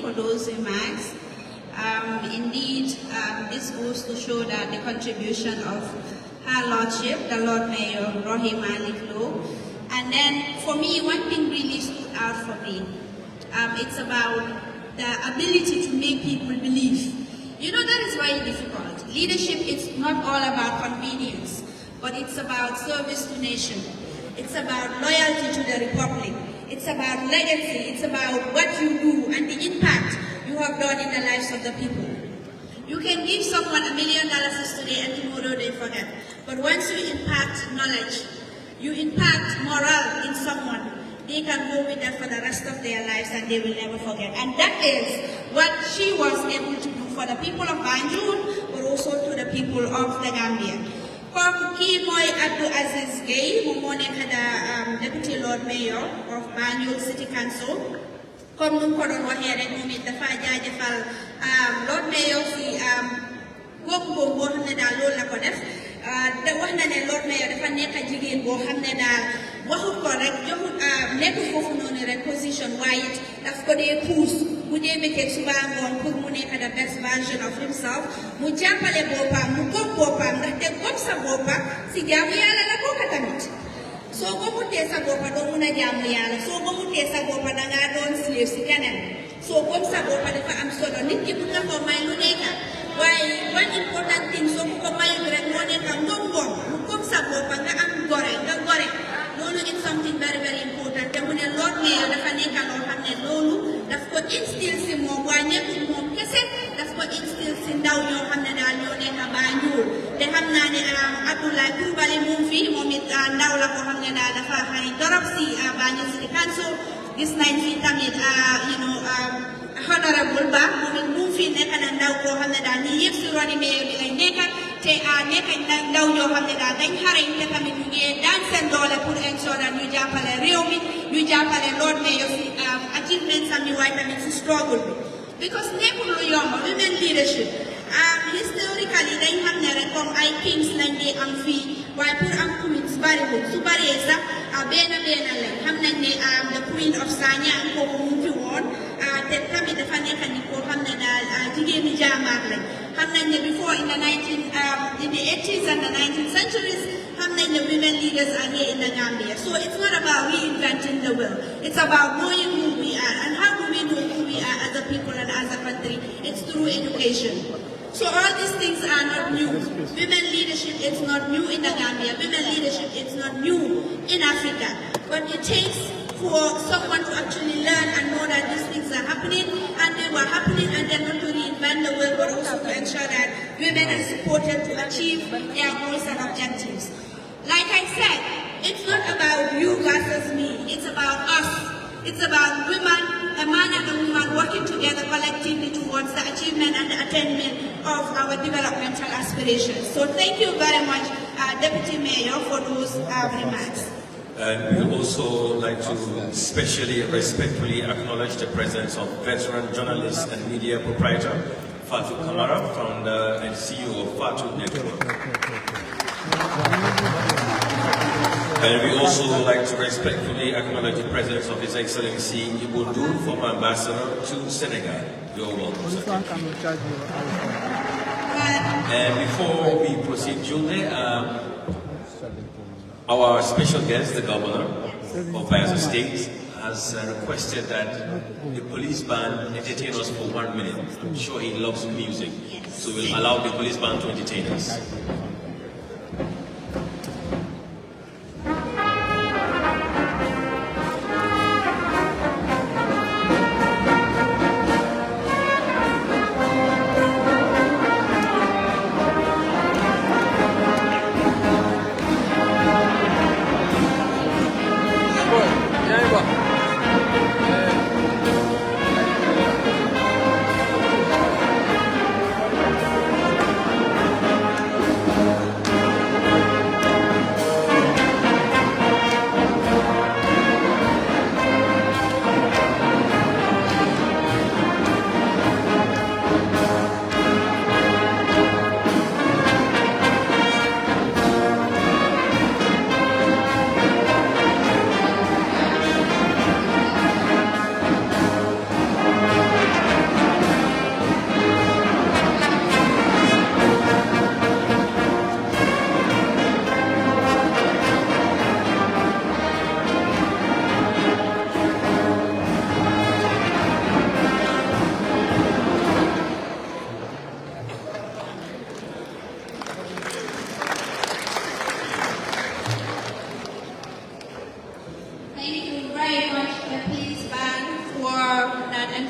for those remarks. Indeed, this goes to show that the contribution of Her Lordship, the Lord Mayor Rohey Malick Lowe. And then for me, one thing really stood out for me. It's about the ability to make people believe. You know, that is very difficult. Leadership is not all about convenience, but it's about service to nation. It's about loyalty to the Republic. It's about legacy. It's about what you do and the impact you have done in the lives of the people. You can give someone $1 million today and tomorrow they forget. But once you impact knowledge, you impact morale in someone, they can go with that for the rest of their lives and they will never forget. And that is what she was able to do for the people of Banjul, but also to the people of the Gambia. Comme kii mooy Abdou Aziz Gueye moom moo nekk Deputy Lord Mayor of Banjul City Council. Comme nu mu ko doon waxee rek moom it dafa jaajëfal Lord Mayor si góob-góob boo xam ne daal loolu la ko def. te wax na ne Lord Mayor dafa nekk jigéen boo xam ne daal waxut ko rek joxut nekkul foofu noonu rek position waaye it daf ko dee puus bu dee bëccëg suba ngoon pour mu nekk the best version of himself mu jàppale boppam mu góob boppam ndaxte góob sa boppa si jaamu yàlla la bokk tamit soo góobutee sa boppa doo mun a jaamu yàlla soo góobutee sa boppa dangaa doon slave si keneen soo góob sa boppa dafa am solo nit ki mun nga ko may lu nekk waaye one important thing soo ko mayul rek moo nekk ngom-ngom mu góob sa boppa nga am gore nga gore loolu it's something very very important te mu ne Lord Mayor dafa nekk loo xam ne loolu daf ko instill si moom waaye nekkul moom kese daf ko instill si ndaw ñoo xam ne daal ñoo nekk Banjul te xam naa ne Abdoulaye Coulibaly moom fii moom it ndaw la ko xam ne daal dafa xëy torop si Banjul City Council gis nañ fi tamit Honorable Ba moom it mu fi nekk na ndaw koo xam ne daal ñii yëpp si roni mayor bi lañ nekk te nekk ndaw ñoo xam ne daal dañ xarañ te tamit ñu ngi daan seen doole pour ensure ñu jàppale réew mi ñu jàppale Lord Mayor si achievement am ñu waaye tamit si struggle bi because nekkul lu yomb women leadership historically dañ xam ne rek comme ay kings lañ dee am fii waaye pour am queens bariwul su baree sax benn lañ xam nañ ne the Queen of Sanyang kooku mu fi woon te tamit dafa nekk ni koo xam ne daal jigéen ñi jaamaar lañ xam nañ ne before in the 80s and the 19th centuries xam nañ ne women leaders are here in the Gambia so it's not about reinventing the wheel it's about knowing who we are and how do we know who we are as a people and as a country it's through education. So all these things are not new. Women leadership is not new in the Gambia. Women leadership is not new in Africa. But it takes for someone to actually learn and know that these things are happening and they were happening and then not to reinvent the wheel but also to ensure that women are supported to achieve their goals and objectives. Like I said, it's not about you versus me. It's about us. It's about women, a man and a woman working together collectively towards the achievement and the attainment of our developmental aspirations. So thank you very much, Deputy Mayor, for those remarks. And we would also like to especially respectfully acknowledge the presence of veteran journalist and media proprietor, Fatou Kamara, founder and CEO of Fatou Network. And we also like to respectfully acknowledge the presence of His Excellency Ibu Ndour, former ambassador to Senegal. You're welcome, sir. And before we proceed, Julie, our special guest, the governor of Bayelsa State, has requested that the police band entertain us for 1 minute. I'm sure he loves music, so we'll allow the police band to entertain us.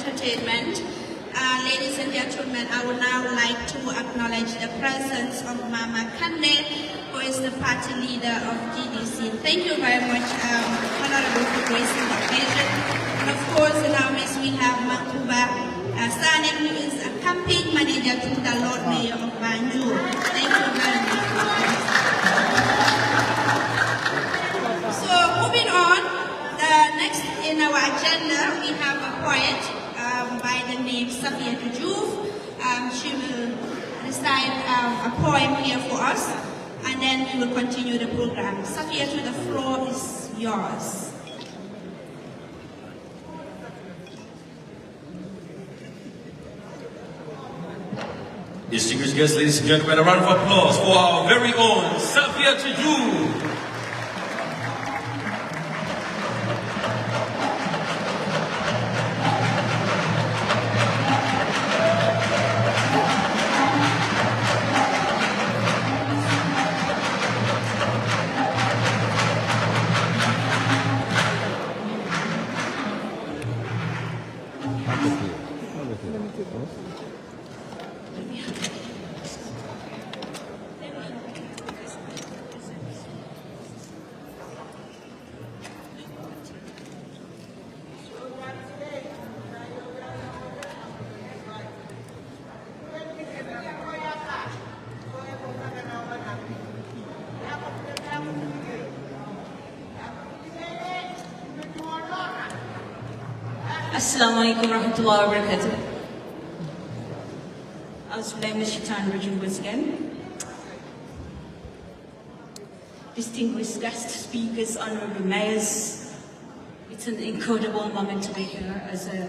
entertainment. Ladies and gentlemen, I would now like to acknowledge the presence of Mama Kande, who is the party leader of GDC. Thank you very much, Honorable, for gracing the occasion. And of course, in our midst we have Makuba Sane, who is a campaign manager to the Lord Mayor of Banjul. Thank you very much. So moving on, next in our agenda we have a poet by the name 𝒕𝒉𝒊𝒔. She will recite a poem here for us, and then we will continue the program. 𝒕𝒉𝒊𝒔, the floor is yours. Distinguished guests, ladies and gentlemen, a round of applause for our very own 𝒕𝒉𝒊𝒔. Assalamu alaikum warahmatullahi wabarakatuh. 𝒂𝒄𝒄𝒏𝒆𝒍 once again. Distinguished guest speakers, honorable mayors, it's an incredible moment to be here as a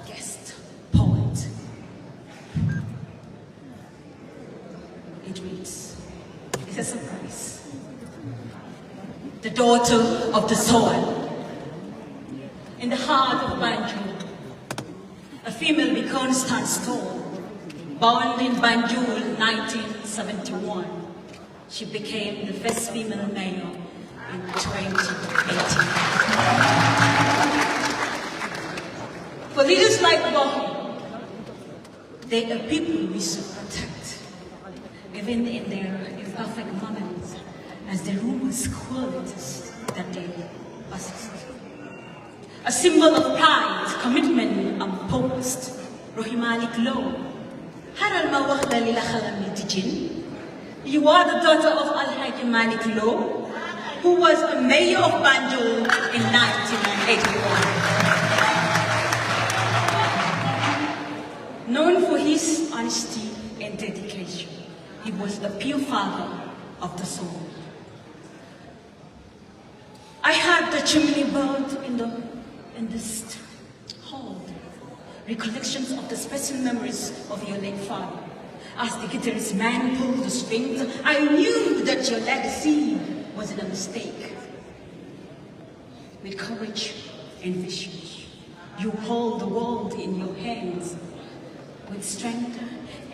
guest poet. It reads, it's a surprise. The daughter of the soil. In the heart of Banjul, a female became stands tall. Born in Banjul, 1971, she became the first female mayor in 2018. For leaders like Rohey, they are people we should protect, even in their imperfect moments, as the rumors qualities that they possess. A symbol of pride, commitment, and post, Rohey Malick Lowe. You are the daughter of Alhaji Malick Lowe, who was a mayor of Banjul in 1981. Known for his honesty and dedication, he was a pure father of the soul. I heard the chimney bird in this hall, recollections of the special memories of your late father. As the guitarist man pulled the strings, I knew that your legacy wasn't a mistake. With courage and vision, you hold the world in your hands. With strength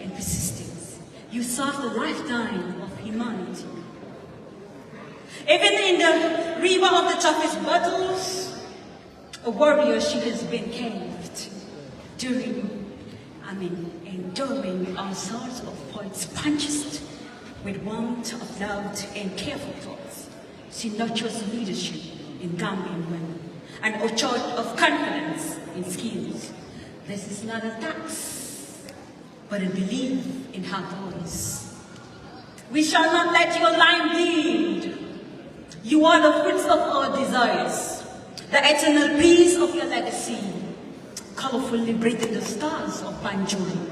and persistence, you served a lifetime of humanity. Even in the river of the toughest battles, a warrior she has been caved enduring all sorts of points punched with warmth of love and careful thoughts. She nurtures leadership in Gambian women and a charge of confidence in skills. This is not a tax, but a belief in her voice. We shall not let your line bleed. You are the fruits of our desires, the eternal peace of your legacy, colorfully breathing the stars of Banjul.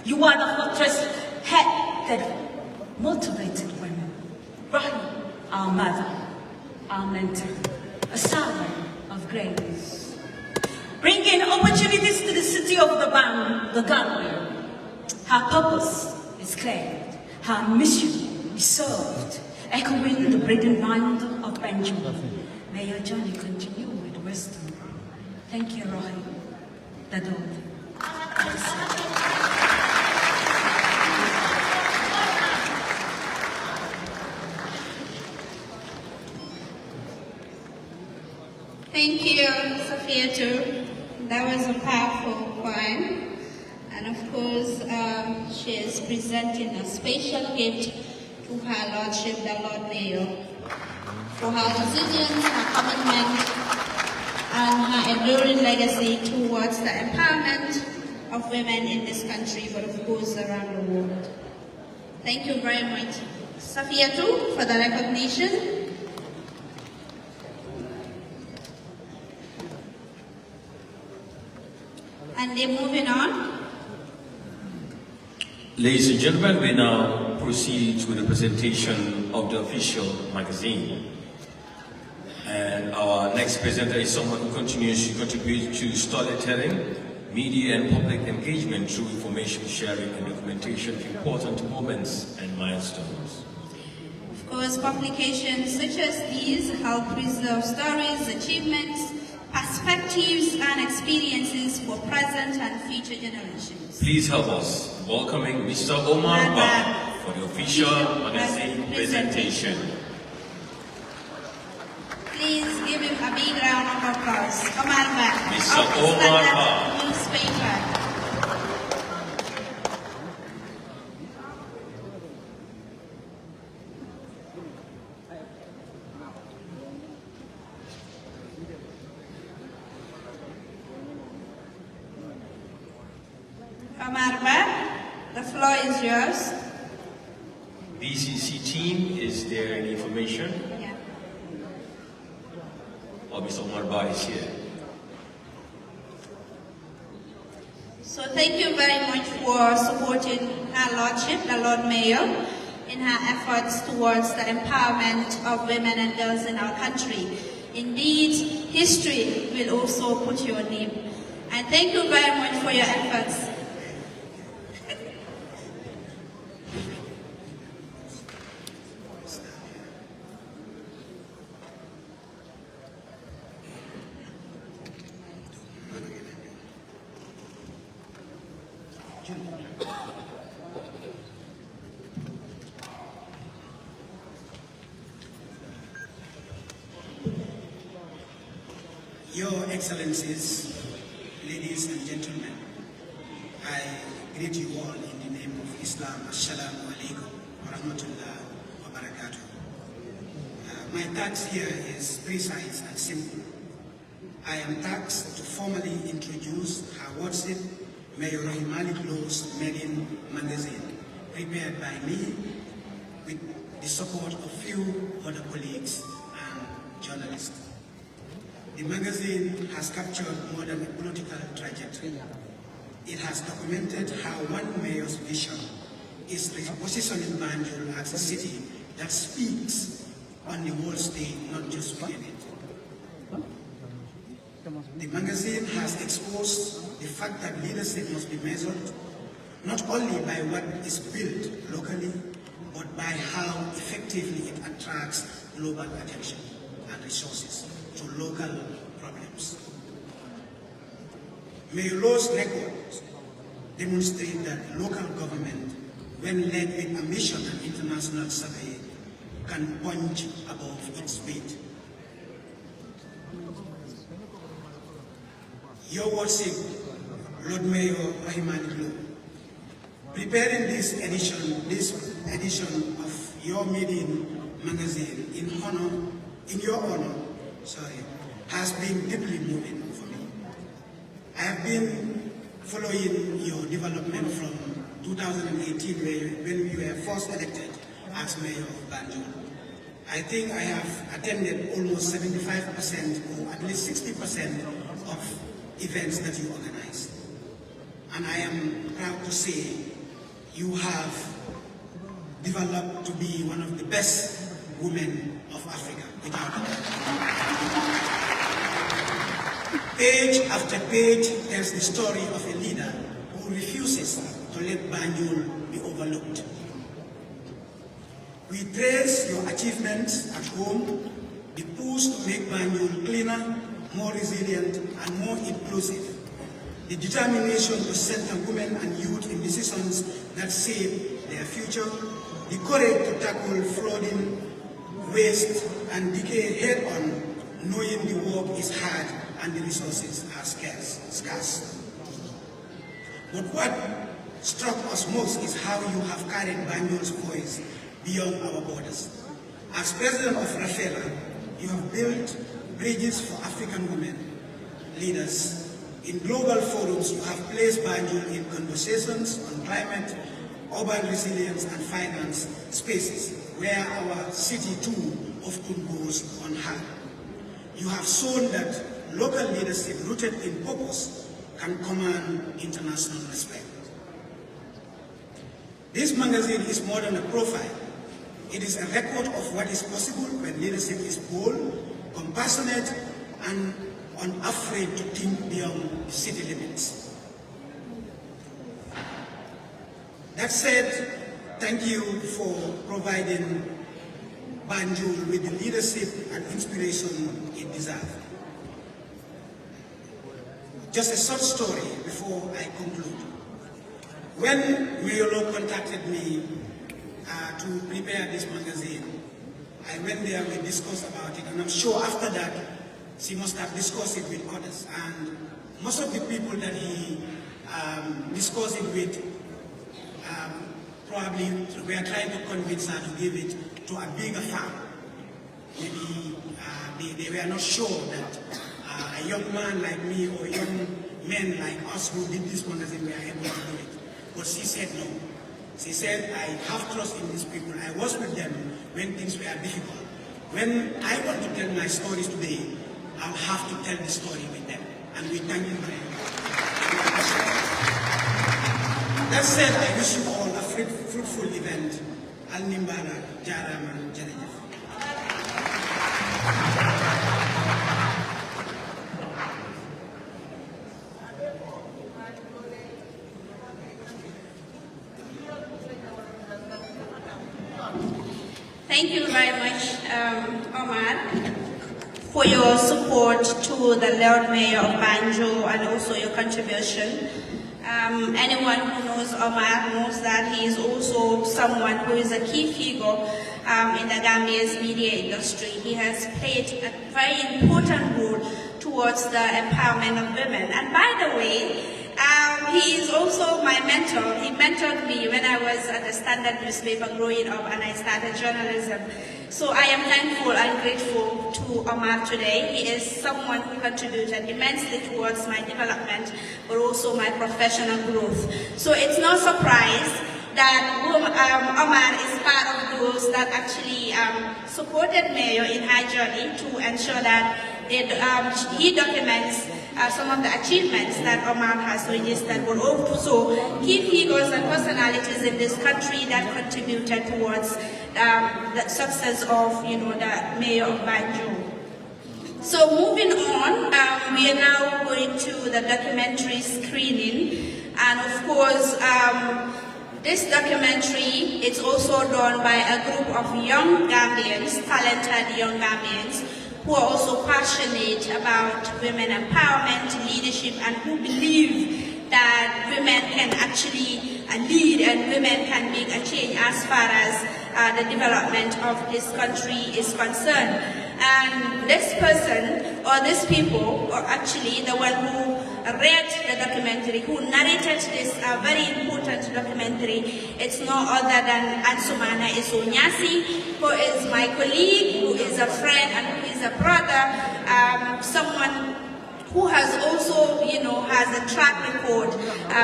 You are the fortress head that motivated women. Rohey, our mother, our mentor, a servant of grace, bringing opportunities to the city of the Gambia. Her purpose is clear, her mission is served, echoing the breathing mind of Banjul. May your journey continue with wisdom. Thank you, Rohey, the daughter. Thank you, 𝒕𝒉𝒊𝒔. That was a powerful poem. And of course, she is presenting a special gift to Her Lordship, the Lord Mayor, for her resilience, her commitment, and her enduring legacy towards the empowerment of women in this country, but of course around the world. Thank you very much, 𝒕𝒉𝒊𝒏, for the recognition. And then moving on. Ladies and gentlemen, we now proceed to the presentation of the official magazine. And our next presenter is someone who continues to contribute to storytelling, media and public engagement through information sharing and documentation of important moments and milestones. Of course, publications such as these help preserve stories, achievements, perspectives and experiences for present and future generations. Please help us welcoming Mr. Omar Ba for the official magazine presentation. Please give him a big round of applause. Omar Ba, Mr. Omar Ba. Newspaper. Omar Ba, the floor is yours. BCC team, is there any information? Yeah. Or Mr. Omar Ba is here? So thank you very much for supporting Her Lordship, the Lord Mayor, in her efforts towards the empowerment of women and girls in our country. Indeed, history will also put your name. And thank you very much for your efforts. Your Excellencies, ladies and gentlemen, I greet you all in the name of Islam. Assalamu alaikum wa rahmatullahi wa barakatuh. My task here is precise and simple. I am tasked to formally introduce Her Lordship Mayor Rohey Malick Lowe's maiden magazine, prepared by me with the support of few other colleagues and journalists. The magazine has captured more than a political trajectory. It has documented how one mayor's vision is repositioning Banjul as a city that speaks on the world stage, not just within it. The magazine has exposed the fact that leadership must be measured not only by what is built locally, but by how effectively it attracts global attention and resources to local problems. Mayor Lowe's records demonstrate that local government, when led with a mission and international survey, can punch above its weight. Your Worship, Lord Mayor Rohey Malick Lowe, preparing this edition of your maiden magazine in your honor, has been deeply moving for me. I have been following your development from 2018, when you were first elected as Mayor of Banjul. I think I have attended almost 75% or at least 60% of events that you organize. And I am proud to say you have developed to be one of the best women of Africa, without a doubt. Page after page tells the story of a leader who refuses to let Banjul be overlooked. We trace your achievements at home, the push to make Banjul cleaner, more resilient, and more inclusive, the determination to center women and youth in decisions that shape their future, the courage to tackle flooding, waste, and decay head-on, knowing the work is hard and the resources are scarce. But what struck us most is how you have carried Banjul's voice beyond our borders. As president of RAFELA, you have built bridges for African women leaders. In global forums, you have placed Banjul in conversations on climate, urban resilience, and finance spaces, where our city too often goes unheard. You have shown that local leadership rooted in purpose can command international respect. This magazine is more than a profile. It is a record of what is possible when leadership is bold, compassionate, and unafraid to think beyond city limits. That said, thank you for providing Banjul with the leadership and inspiration it deserves. Just a short story before I conclude. When Mayor Lowe contacted me to prepare this magazine, I went there, we discussed about it, and I'm sure after that, she must have discussed it with others. And most of the people that he discussed it with probably were trying to convince her to give it to a bigger firm. Maybe they were not sure that a young man like me or young men like us who did this magazine were able to do it. But she said no. She said, I have trust in these people. I was with them when things were difficult. When I want to tell my stories today, I'll have to tell the story with them. And we thank you very much. That said, I wish you all a fruitful event. Al Nimbala, Jaraman, Jerejef. Thank you very much, Omar, for your support to the Lord Mayor of Banjul and also your contribution. Anyone who knows Omar knows that he is also someone who is a key figure in the Gambia's media industry. He has played a very important role towards the empowerment of women. And by the way, he is also my mentor. He mentored me when I was at the Standard newspaper growing up and I started journalism. So I am thankful and grateful to Omar today. He is someone who contributed immensely towards my development, but also my professional growth. So it's no surprise that Omar is part of those that actually supported Mayor in her journey to ensure that he documents some of the achievements that Omar has registered, but also key figures and personalities in this country that contributed towards the success of, the Mayor of Banjul. So moving on, we are now going to the documentary screening, and of course, this documentary is also done by a group of young Gambians, talented young Gambians, who are also passionate about women empowerment, leadership, and who believe that women can actually lead and women can make a change as far as the development of this country is concerned. And this person, or these people, are actually the one who read the documentary, who narrated this very important documentary. It's no other than 𝒂𝒐𝒊𝒏, who is my colleague, who is a friend, and who is a brother, someone who has also, has a track record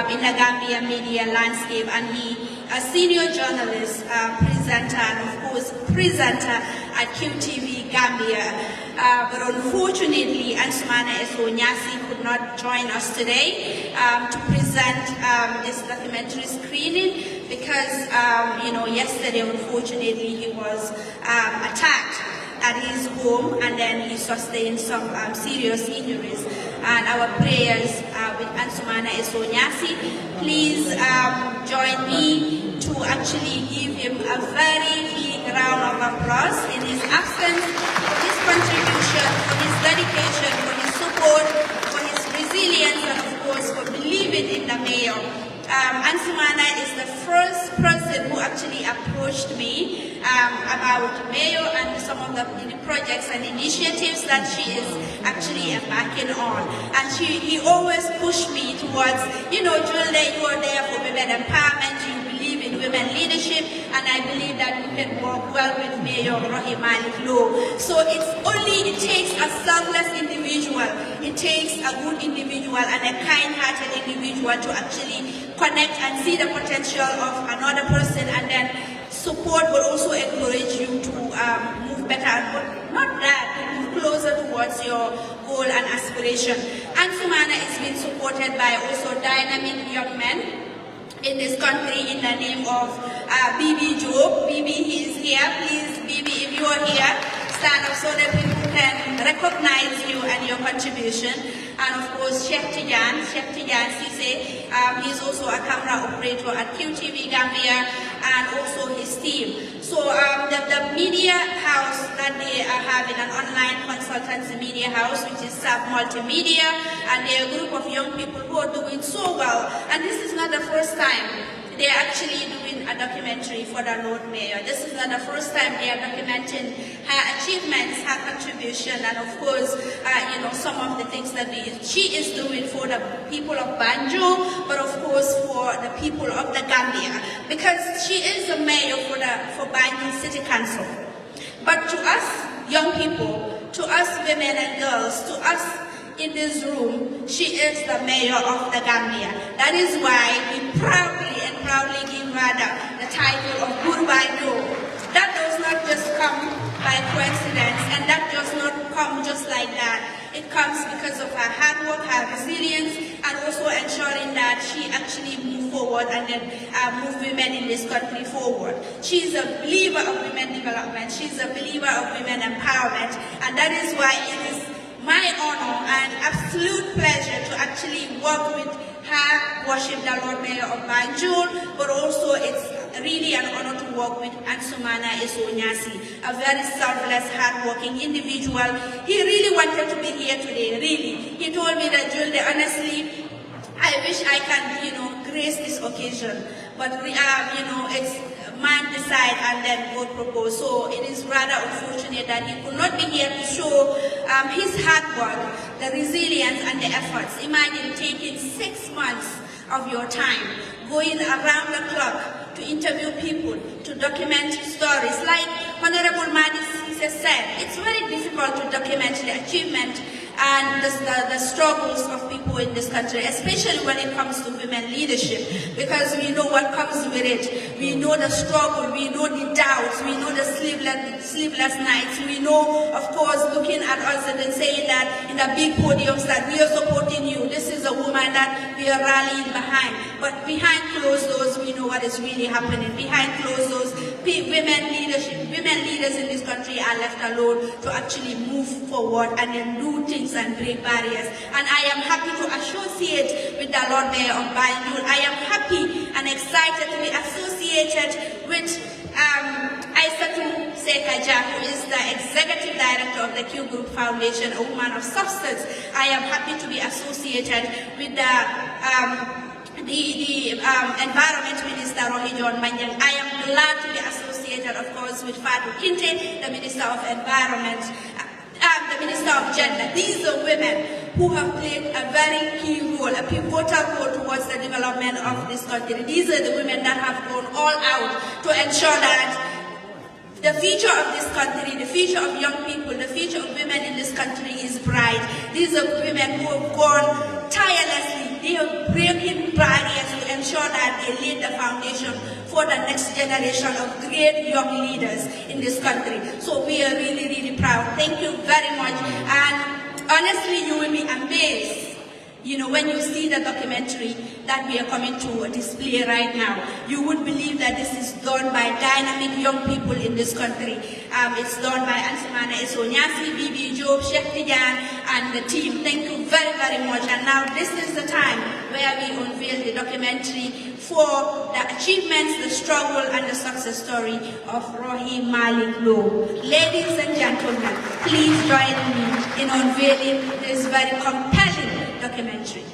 in the Gambia media landscape, and he a senior journalist, presenter, and of course presenter at QTV Gambia. But unfortunately, 𝒂𝒐𝒊𝒏 could not join us today to present this documentary screening because, yesterday, unfortunately, he was attacked at his home, and then he sustained some serious injuries. And our prayers with 𝒂𝒐𝒊𝒏. Please join me to actually give him a very big round of applause in his absence, for his contribution, for his dedication, for his support, for his resilience, and of course for believing in the Mayor. 𝒂𝒐𝒊𝒏 is the first person person who actually approached me about Mayo and some of the projects and initiatives that she is actually embarking on. And he always pushed me towards, you know, Julde, you are there for women empowerment, you believe in women leadership, and I believe that we can work well with Mayor Rohey Malick Lowe. So it takes a selfless individual, it takes a good individual and a kind-hearted individual to actually connect and see the potential of another person and then support but also encourage you to move better, but not that, to move closer towards your goal and aspiration. And 𝒐𝒏 is being supported by also dynamic young men in this country in the name of BB Job. BB, he is here. Please, BB, if you are here, stand up so that people can recognize you and your contribution. And of course, 𝒂𝒄𝒄𝒏𝒆𝒍, he's also a camera operator at QTV Gambia, and also his team. So the media house that they are having, an online consultancy media house, which is 𝒐𝒊𝒏 Multimedia, and they're a group of young people who are doing so well. And this is not the first time they are actually doing a documentary for the Lord Mayor. This is not the first time they are documenting her achievements, her contribution, and of course, you know, some of the things that she is doing for the people of Banjul, but of course for the people of the Gambia, because she is the mayor for Banjul City Council. But to us young people, to us women and girls, to us in this room, she is the mayor of the Gambia. That is why we proudly give her the title of Good Banjo. That does not just come by coincidence, and that does not come just like that. It comes because of her hard work, her resilience, and also ensuring that she actually move forward and then move women in this country forward. She is a believer of women development. She is a believer of women empowerment, and that is why it is my honor and absolute pleasure to actually work with her, worship the Lord Mayor of Banjul, but also it's really an honor to work with 𝒂𝒄𝒄𝒏𝒆𝒍, a very selfless, hard-working individual. He really wanted to be here today, really. He told me that, Julde, honestly, I wish I can, you know, grace this occasion, but we are, you know, it's man decide and then God propose. So it is rather unfortunate that he could not be here to show his hard work, the resilience and the efforts. Imagine taking 6 months of your time, going around the clock to interview people, to document stories. Like Honorable Mayoress said, it's very difficult to document the achievement and the struggles of people in this country, especially when it comes to women leadership, because we know what comes with it. We know the struggle, we know the doubts, we know the sleepless nights. We know, of course, looking at us and then saying that in the big podiums that we are supporting you. This is a woman that we are rallying behind. But behind closed doors, we know what is really happening. Behind closed doors, women leaders in this country are left alone to actually move forward and then do things and break barriers. And I am happy to associate with the Lord Mayor of Banjul. I am happy and excited to be associated with 𝒂𝒄𝒄𝒏𝒆𝒍, who is the Executive Director of the Q Group Foundation, a woman of substance. I am happy to be associated with the Environment Minister Rohey Manyang. I am glad to be associated, of course, with Fatou Kinte, the Minister of Environment, the Minister of Gender. These are women who have played a very key role, a pivotal role towards the development of this country. These are the women that have gone all out to ensure that the future of this country, the future of young people, the future of women in this country is bright. These are women who have gone tirelessly. They are breaking barriers to ensure that they lay the foundation for the next generation of great young leaders in this country. So we are really, really proud. Thank you very much. And honestly, you will be amazed, you know, when you see the documentary that we are coming to display right now. You would believe that this is done by dynamic young people in this country. It's done by 𝒂𝒂𝒏𝒆𝒍, BB Job, 𝒂𝒄𝒄𝒏𝒆𝒍, and the team. Thank you very, very much. And now this is the time where we unveil the documentary for the achievements, the struggle, and the success story of Rohey Malick Lowe. Ladies and gentlemen, please join me in unveiling this very compelling documentary.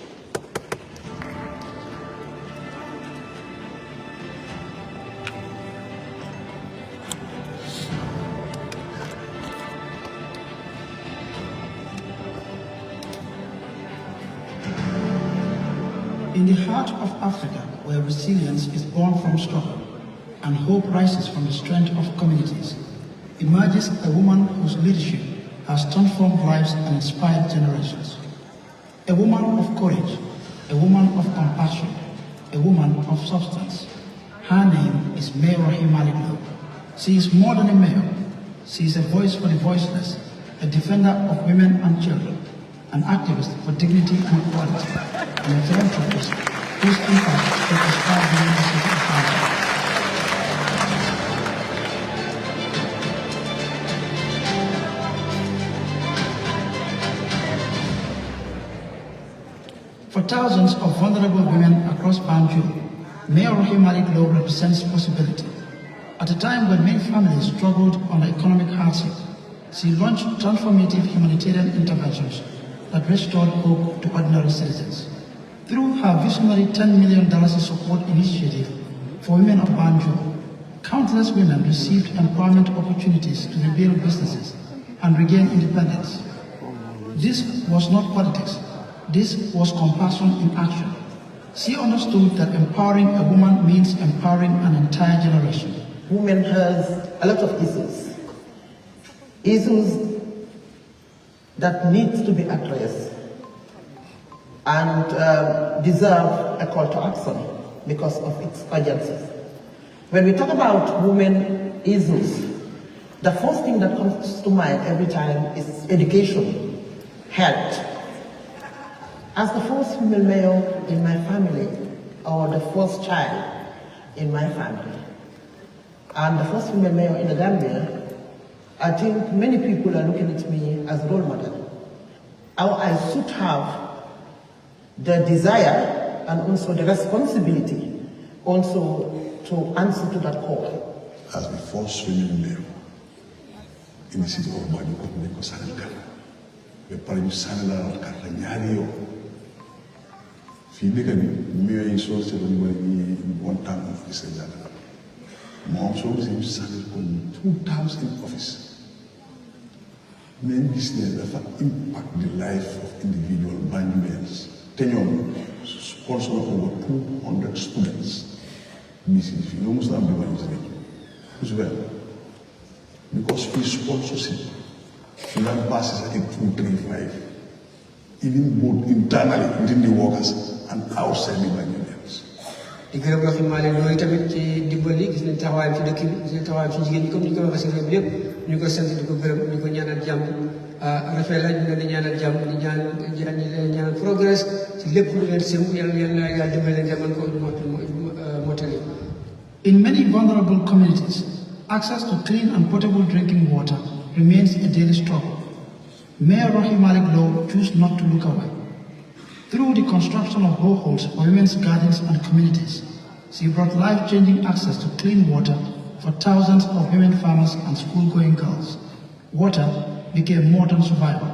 In the heart of Africa, where resilience is born from struggle and hope rises from the strength of communities, emerges a woman whose leadership has transformed lives and inspired generations. A woman of courage, a woman of compassion, a woman of substance. Her name is Mayor Rohey Lowe. She is more than a mayor. She is a voice for the voiceless, a defender of women and children, an activist for dignity and equality, and a philanthropist whose impact stretches far beyond the city of London. For thousands of vulnerable women across Banjul, Mayor Rohey Lowe represents possibility. At a time when many families struggled under economic hardship, she launched transformative humanitarian interventions that restored hope to ordinary citizens. Through her visionary $10 million support initiative for women of Banjul, countless women received empowerment opportunities to rebuild businesses and regain independence. This was not politics. This was compassion in action. She understood that empowering a woman means empowering an entire generation. Women has a lot of issues that need to be addressed and deserve a call to action because of its urgency. When we talk about women issues, the first thing that comes to mind every time is education, health. As the first female mayor in my family, or the first child in my family, and the first female mayor in the Gambia, I think many people are looking at me as a role model. I should have the desire and also the responsibility also to answer to that call. As the first female mayor in the city of Banjul, we parlons Sanala Cartagnario. Fii dëkk bi mayor yi soo seetlu ñu bëri one term office la jàll. Moom soo gisee ñu sànni ko 2 terms in office. Nañ gis ne dafa impact the life of individual Banjulians. Te ñoom sponsor over 200 students. This is fii ñoo mos na am di wàññi si because fii sponsorship fi nga passes at 2, 3, 5. Even both internally within the workers and outside the Banjulians. di gërëm Rohey loolu tamit ci dimbali gis nañ taxawaayam ci dëkk bi gis nañ taxawaayam ci jigéen ñi comme ni ñu ko waxee si réew mi yëpp ñu ko sant di ko gërëm di ko ñaanal jàmm rafet la ñu leen di ñaanal jàmm di ñaanal progrès ci lépp lu leen sëm yàlla dimbali leen mën ko mottali. In many vulnerable communities, access to clean and potable drinking water remains a daily struggle. Mayor Rohey Lowe chose not to look away. Through the construction of boreholes for women's gardens and communities, she brought life-changing access to clean water for thousands of women farmers and school-going girls. Water became more than survival.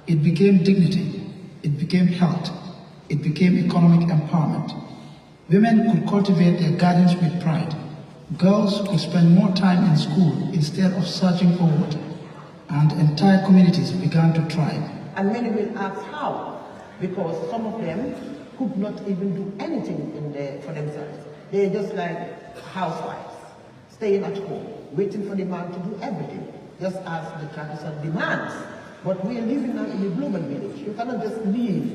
It became dignity. It became health. It became economic empowerment. Women could cultivate their gardens with pride. Girls could spend more time in school instead of searching for water. And entire communities began to thrive. And many will ask how, because some of them could not even do anything for themselves. They're just like housewives, staying at home, waiting for the man to do everything, just as the tradition demands. But we are living now in a global village. You cannot just live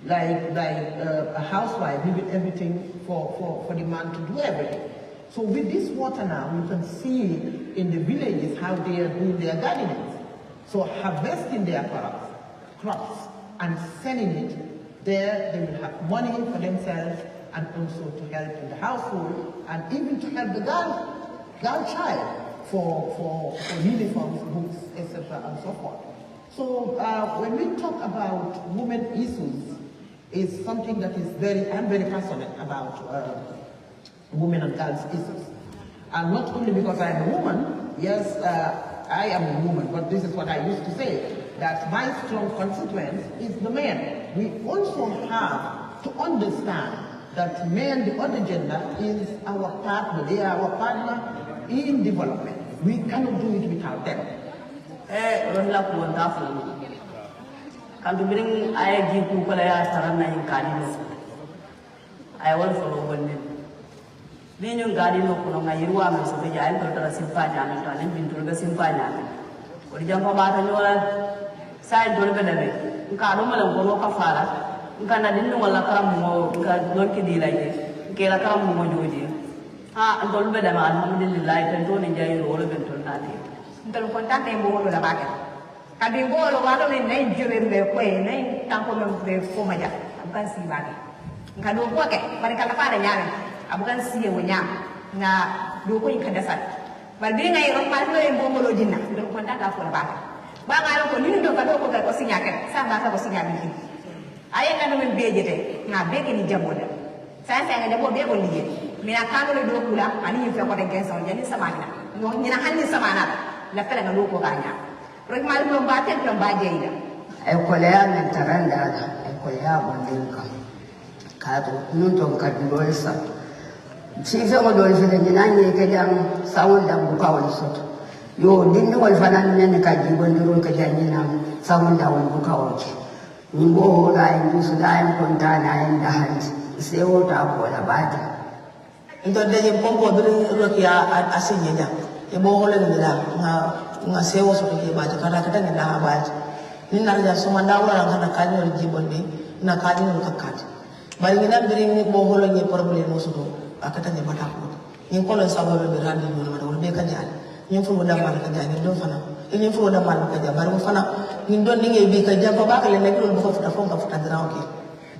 like a housewife, leaving everything for the man to do everything. So with this water now, you can see in the villages how they are doing their gardening. So harvesting their crops and selling it, there they will have money for themselves and also to help in the household and even to help the girl child for uniforms, books, etc. and so forth. So when we talk about women issues, it's something that is I'm very passionate about women and girls issues. And not only because I'm a woman, yes, I am a woman, but this is what I used to say, that my strong constituent is the men. We also have to understand that men, the other gender, is our partner. They are our partner in development. We cannot do it without them. ay wol fo wonni ni ñu ngadi no ko nga yirwa ma so be jaay to dara simpanya na to ne bintu ga simpanya ko di jampa ba ta nyola sai do be dabe ka do malam ko ka fara ka na din wala karam mo ka don ki di lai ke la karam mo joji ha do be dama alhamdulillah tan to ne jaay ro be to na ti ntal ko tante mo lo la ba ka kadi bo lo ba to ne nei jure be ko e nei tanko me be ko ma ja kan si ba ka do ko ke bari ka la fara nyaare abukan siye wonya na do ko ikada sat bar bi ngay ro ma lo en bomolo jinna do ko ndaka ko ba ngalo ko ni do ka do ko ko sinya ke sa ba ka ko sinya bi aye ka do men bejete na beke ni jamoda sa nga jabo be ko liye mina ka do do kula ani fe ko de genso jani samana no ni na hanni samana la fela nga do ko ganya ro ma lo ba ten to ba jeida ay ko le an taranda ay ko ya bandinka ka do nun to ka do sa Sifo ko dol fi de nani ke jam sawol dam bu kawol sot yo din wol fanan ne ka ji gondiro ka janni na sawol dam bu kawol ki ni bo la en su da en konta na en da han se o ta ko la baji ndo de je pompo do rokia asinye ja e bo hole ni da nga se o so ke baji kata kata ni da baji ni na ja so manda wala kana ka ni ji bonde na ka ni ka kat bari ni na biri ni bo hole ni problème o so akata ne mata ko ni ko lo sababu be randi no mata wala be ka jaal ni fu da mal ka jaal ni do fana ni fu da mal ka jaal bar mo fana ni don ni ngay bi ka jaal ba ka le nek lo ko futa fon ka futa dara ok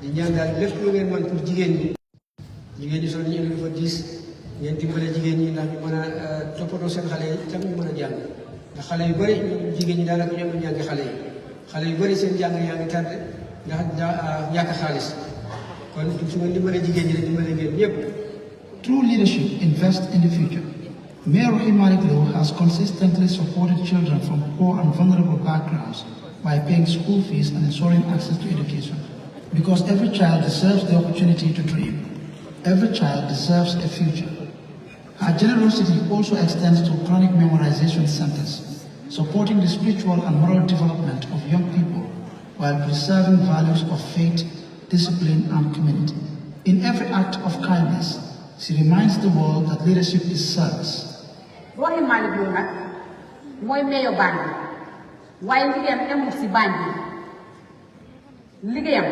di ñaan dal lepp lu ngeen man pour jigéen ñi sol ñu lu fa 10 ngeen dimbale jigéen ñi ndax ñu mëna topoto seen xalé yi tam ñu mëna jàng ndax xalé yu bari jigéen ñi daanaka ñoom ñangi xalé yu bari seen jàng yaangi tardé ndax ñaka xaliss kon su ngeen dimbale jigéen ñi dimbale ngeen ñepp. True leadership invests in the future. Mayor Rohey Malick Lowe has consistently supported children from poor and vulnerable backgrounds by paying school fees and ensuring access to education. Because every child deserves the opportunity to dream. Every child deserves a future. Her generosity also extends to chronic memorization centers, supporting the spiritual and moral development of young people while preserving values of faith, discipline, and community. In every act of kindness, she reminds the world that leadership is service. Rohey Malick Lowe nag mooy meeyo Banjul waaye liggéeyam emul si Banjul liggéeyam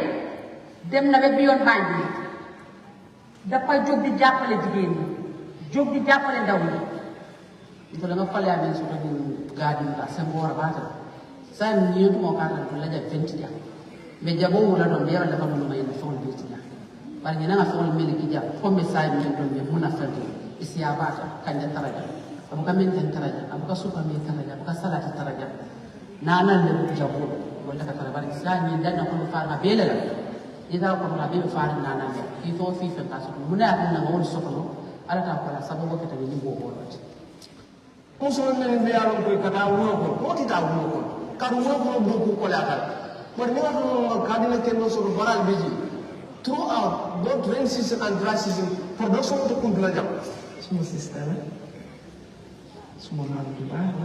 dem na ba biyoon Banjul dafa jóg di jàppale jigéen ñi jóg di jàppale ndaw ñi ito la nga fale amen so to gaadi la sembora bata sa ni to mo kala to la ja 20 dia me jabo wala don yara dafa mo may na fon bi ti bari ni nga fon mel ki ja ko message mi don be muna fadi isiya bata kanja taraja abu kamen tan taraja abu ka suka me taraja abu ka salati taraja nanan le jabo wala ka taraja bari sa ni dan ko fa na bele la ida ko na be fa na na ki to fi fa ka so muna na won so ko ala ta ko la sababu ka tan ni bo bo ko so ne yaro ko kata wo ko ti ta wo ko ka wo ko ko la ka but ni wato kadina kenno so baral beji throughout both rain season and dry season production to kundula jam suma sister suma man du baax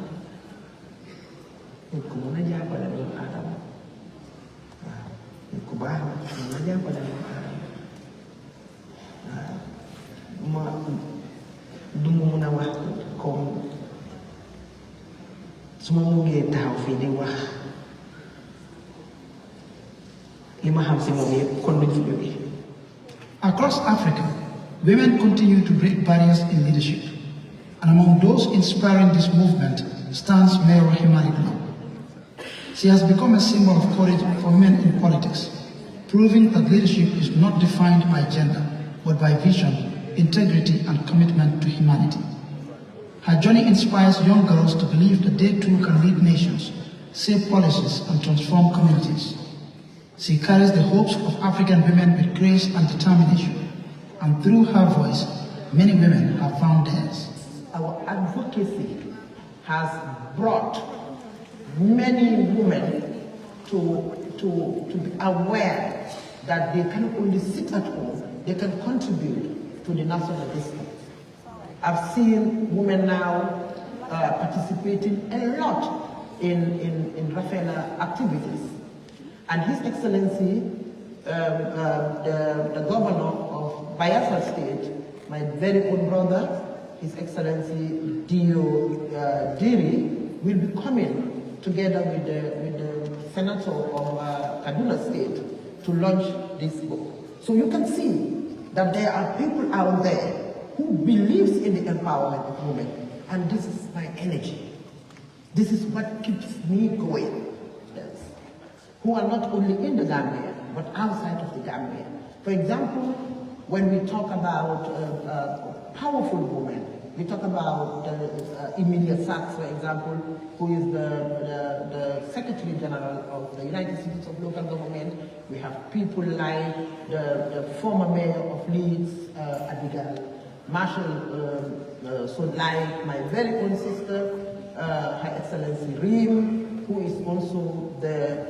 ko mo na jappale do adam ko baax mo na jappale do adam ma du mo na wax ko suma mo ngi taxaw fi di wax Across Africa, women continue to break barriers in leadership. And among those inspiring this movement stands Mayor Rohey Malick Lowe. She has become a symbol of courage for men in politics, proving that leadership is not defined by gender, but by vision, integrity, and commitment to humanity. Her journey inspires young girls to believe that they too can lead nations, shape policies, and transform communities. She carries the hopes of African women with grace and determination, and through her voice, many women have found theirs. Our advocacy has brought many women to be aware that they cannot only sit at home, they can contribute to the national destiny. I've seen women now participating a lot in Rafaela activities. And His Excellency, the Governor of Bayelsa State, my very own brother, His Excellency Dio Diri, will be coming together with the Senator of Kaduna State to launch this book. So you can see that there are people out there who believes in the empowerment of women, and this is my energy. This is what keeps me going. Yes. Who are not only in the Gambia, but outside of the Gambia. For example, when we talk about powerful women, we talk about Emilia Sachs, for example, who is the Secretary General of the United States of Local Government. We have people like the former mayor of Leeds, Abigail Marshall, so like my very own sister, Her Excellency Reem, who is also the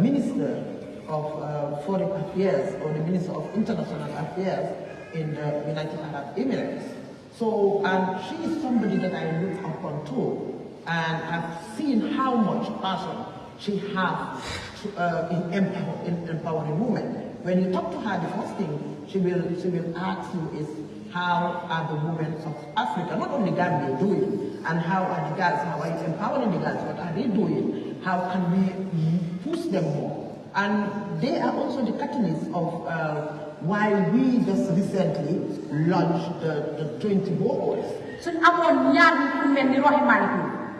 Minister of Foreign Affairs, or the Minister of International Affairs in the United Arab Emirates. So she is somebody that I look upon too, and I've seen how much passion she has in empowering women. When you talk to her, the first thing she will ask you is, how are the women of Africa, not only Gambia, doing, and how are the girls, how are you empowering the girls, what are they doing, how can we push them more? And they are also the catalyst of why we just recently launched the 20 boreholes. So amon ñaar ku melni Rohey Malick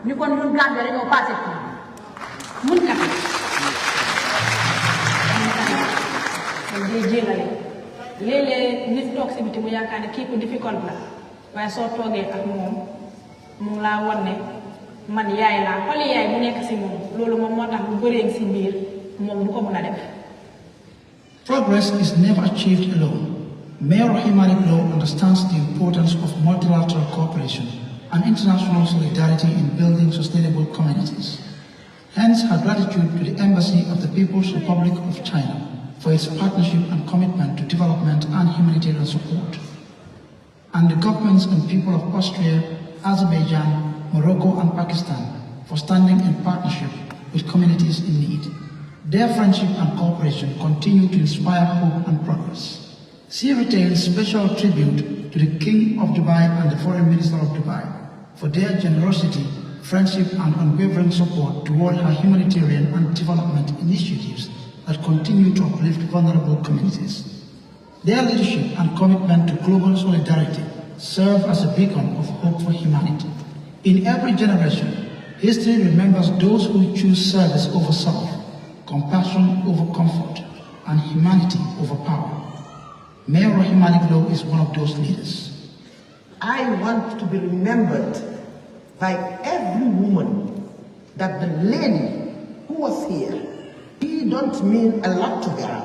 ni kon ñun Gambia dañoo passé ci mun ka day jélale léeg-léeg nit toog si biti mu yaakaar ne kii ku difficult la waaye soo toogee ak moom mu ngi laa won ne man yaay laa xoli yaay bu nekk si moom loolu moom moo tax bu bëree si biir moom du ko mën a def. Progress is never achieved alone. Mayor Rohey Malick Lowe understands the importance of multilateral cooperation and international solidarity in building sustainable communities. Hence her gratitude to the Embassy of the People's Republic of China for its partnership and commitment to development and humanitarian support, and the governments and people of Austria, Azerbaijan, Morocco and Pakistan for standing in partnership with communities in need. Their friendship and cooperation continue to inspire hope and progress. She retains special tribute to the King of Dubai and the Foreign Minister of Dubai for their generosity, friendship and unwavering support toward her humanitarian and development initiatives that continue to uplift vulnerable communities. Their leadership and commitment to global solidarity serve as a beacon of hope for humanity. In every generation, history remembers those who choose service over self, compassion over comfort, and humanity over power. Mayor Rohey Malick Lowe is one of those leaders. I want to be remembered by every woman that the lady who was here, she don't mean a lot to her,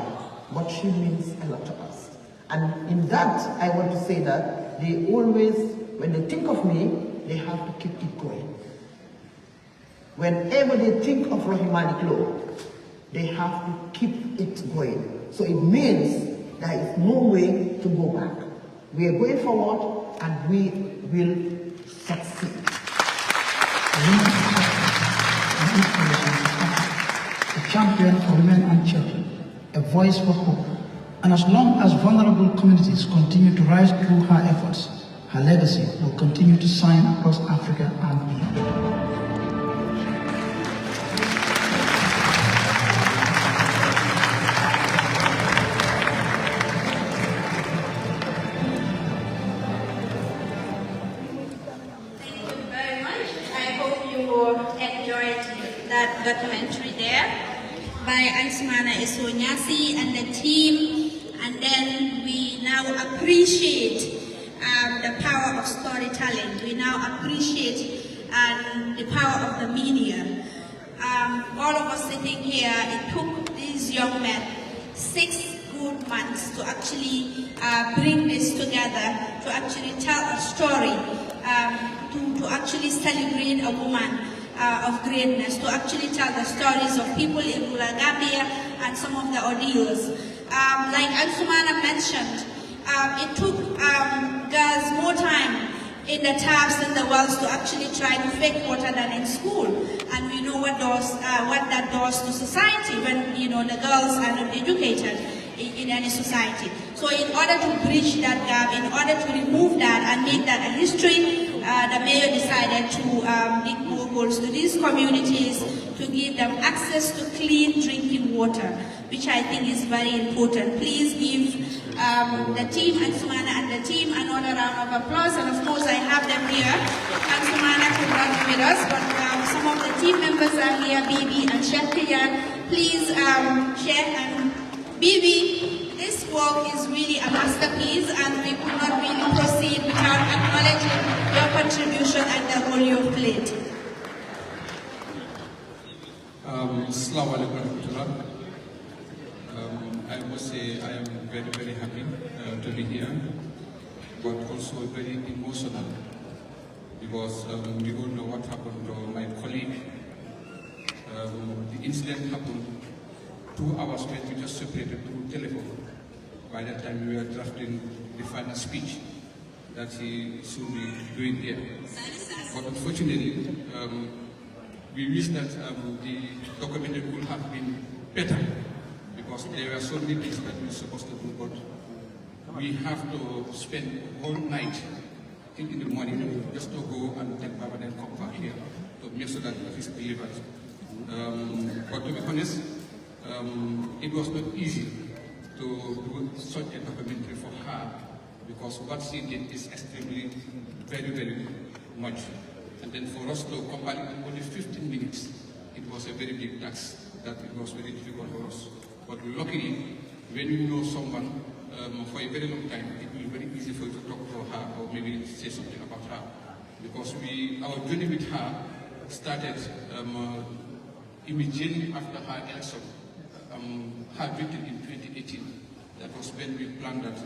but she means a lot to us. And in that, I want to say that they always, when they think of me, they have to keep it going. Whenever they think of Rohey Malick Lowe, they have to keep it going. So it means there is no way to go back. We are going forward and we will succeed. A champion for women and children, a voice for hope. And as long as vulnerable communities continue to rise through her efforts, her legacy will continue to shine across Africa and beyond. Documentary there by Ansumana Esonyasi and the team, and then we now appreciate the power of storytelling. We now appreciate the power of the media. All of us sitting here, it took these young men 6 good months to actually bring this together, to actually tell a story, to actually celebrate a woman of greatness, to actually tell the stories of people in rural Gambia and some of the ordeals. Like Ansumana mentioned, it took girls more time in the taps and the wells to actually try to fetch water than in school. And we know what that does to society when the girls are not educated. in any society. So in order to bridge that gap, in order to remove that and make that a history, the mayor decided to dig boreholes to these communities to give them access to clean drinking water, which I think is very important. Please give the team, Ansumana and the team, another round of applause. And of course, I have them here. Ansumana could not be with us, but some of the team members are here, Bibi and 𝒂𝒄𝒄𝒏. Please share. And Bibi, this work is really a masterpiece, and we could not really proceed without acknowledging your contribution and the role you've played. Assalamu alaikum warahmatullah. I must say I am very, very happy to be here, but also very emotional because we all know what happened to my colleague. The incident happened 2 hours when we just separated through telephone. By that time we were drafting the final speech that he should be doing here. But unfortunately, we wish that the document could have been better because there were so many things that we were supposed to do, but we have to spend all night in the morning just to go and take Baba and come back here to make sure that it is delivered. But to be honest, it was not easy to do such a documentary for her because what she did is extremely, very, very much. And then for us to come back in only 15 minutes, it was a very big task that it was very difficult for us. But luckily, when you know someone for a very long time, it will be very easy for you to talk to her or maybe say something about her. Because our journey with her started immediately after her election, her victory in 2018. That was when we planned that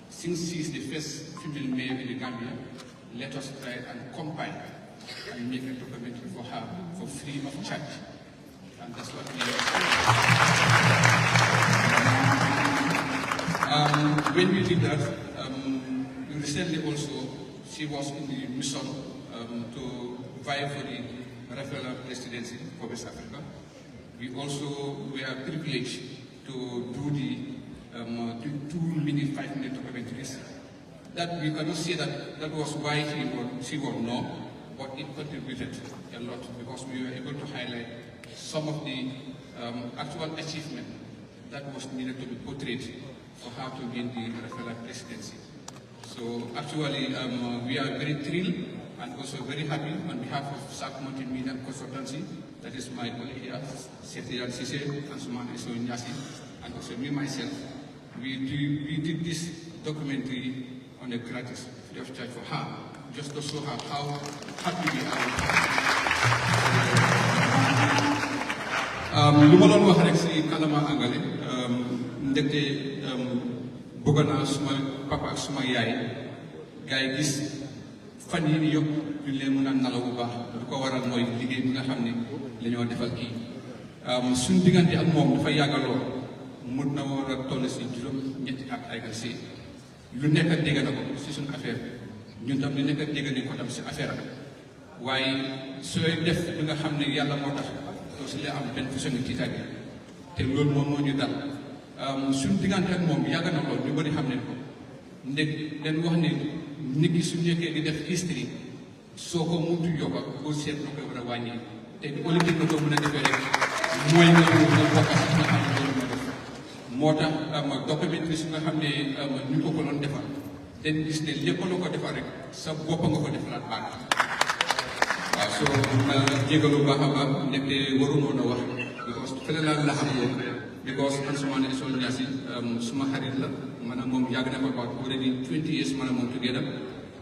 since she is the first female mayor in the Gambia, let us try and compile and make a documentary for her for free of charge. And that's what we when we did that, recently also, she was in the mission to vie for the referendum presidency for West Africa. We also were privileged to do the 2-minute, 5-minute documentaries. That we cannot say that was why she won, no, but it contributed a lot because we were able to highlight some of the actual achievement that was needed to be portrayed for her to win the referendum presidency. So actually, we are very thrilled and also very happy on behalf of 𝒂𝒄𝒄𝒏 consultancy. That is my colleague here, 𝒕𝒉𝒊𝒔 and 𝒂𝒄𝒄𝒏𝒆𝒍, and also me myself. We did this documentary on a gratis, free of charge for her, just to show her how happy we are. Lu ma doon wax rek si kalama angale ndekte bëgg naa suma papa ak suma yaay gars yi gis fan yi ni yëpp ñu leen mën a nalaw bu baax lu ko waral mooy liggéey bi nga xam ne la ñoo defal kii suñ diggante ak moom dafa yàggaloo mën na war a toll si juróom-ñetti at ay gal si lu nekk dégg na ko si suñ affaire ñun tam lu nekk dégg nañ ko tam si affaire waaye sooy def li nga xam ne yàlla moo tax doo si la am benn façon tiitaange te loolu moom moo ñu dal suñ diggante ak moom yàgg na lool ñu bëri xam ne ko ndeg leen wax ne nit ki su nekkee di def history soo ko muntu yokka boo seet loo koy war a wàññi te olympique nga ko mën a defee rek mooy nga bokk si nga xam ne loolu moo def moo tax documentary su nga xam ne ñu ko doon defar den gis ne lépp la ko defar rek sa bopp nga ko defaraat baax waaw soo na jégalu baax a baax nekk waru moon a wax because fële laa la xam woon because Ansumana Esol Nyasi suma xarit la maanaam moom yàgg na ko about already 20 years maanaam moom together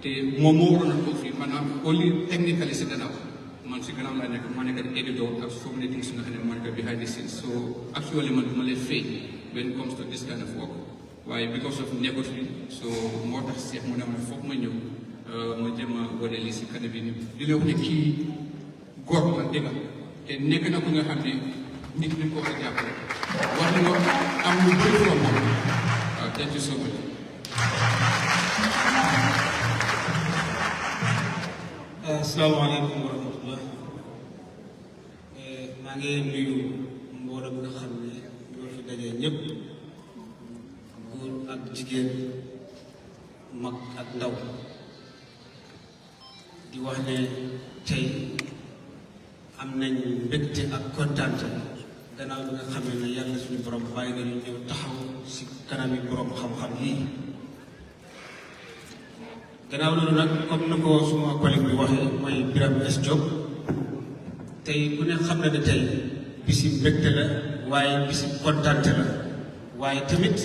te moom moo waroon a toog fii maanaam only technically si gannaaw man si gannaaw laa nekk maa nekk di editor ak so many things nga xam ne moo nekk behind the scenes so actually man duma lay fay when it comes to this kind of work waaye because of nekkut fi so moo tax seet mu ne ma foog ma ñëw ma jëm a wane lii si kanam bi di la wax ne kii góor la dégg te nekk na ko nga xam ne nit ñi ko war a jàppale wax nga am lu bëri from moom waaw thank you so much. Asalaamaaleykum wa rahmatullah maa ngi nuyu mbooloo bi nga xam ne ñoo fi dajee ñëpp mag ak ndaw di wax ne tey am nañ mbégte ak kontaante gannaaw bi nga xamee ne yàlla suñu borom bàyyi na ñu ñëw taxaw si kanami borom xam-xam yi gannaaw loolu nag comme na ko suma collègue bi waxee mooy 𝒂𝒄𝒄𝒆𝒍 Diop tey ku ne xam na ne tey bisi mbégte la waaye bisi kontaante la waaye tamit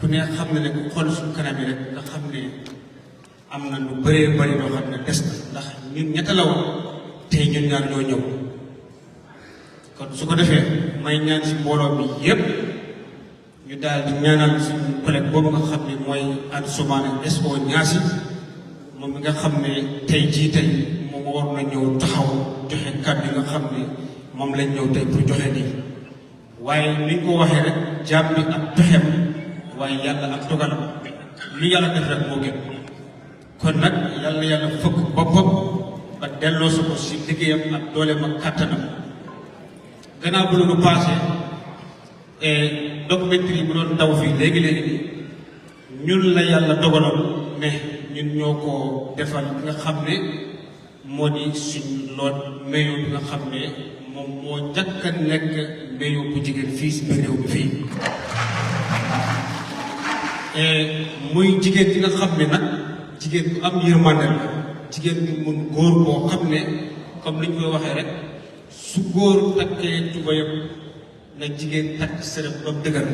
ku ne xam na ne ku xool suñu kanam yi rek nga xam ne am na lu bëree bëri loo xam ne des na ndax ñun ñetta la woon tey ñun ñaar ñoo ñëw kon su ko defee may ñaan si mbooloo bi yépp ñu daal di ñaanal suñu collègue boobu nga xam ne mooy Ansoumana SO Niasse moom mi nga xam ne tey jii tey moom war na ñëw taxaw joxe kàddu yi nga xam ne moom lañ ñëw tey pour joxe nii waaye ni ñu ko waxee rek jaam bi ak pexem waaye yàlla ak dogalam lu yàlla def rek moo gën kon nag yàlla fëkk boppam ba delloo su ko si liggéeyam ak dooleem ak kàttanam gannaaw bu loolu passé documentaire yi bu doon daw fii léegi-léegi nii ñun la yàlla dogaloon ne ñun ñoo ko defal bi nga xam ne moo di suñ lool mayo bi nga xam ne moom moo njëkk a nekk mayo bu jigéen fii si biir réew bi fii muy jigéen bi nga xam ne nag jigéen bu am yërmande la jigéen bi mun góor boo xam ne comme li ñu koy waxee rek su góor takkee tubayam na jigéen takk sërëb ba mu dëgër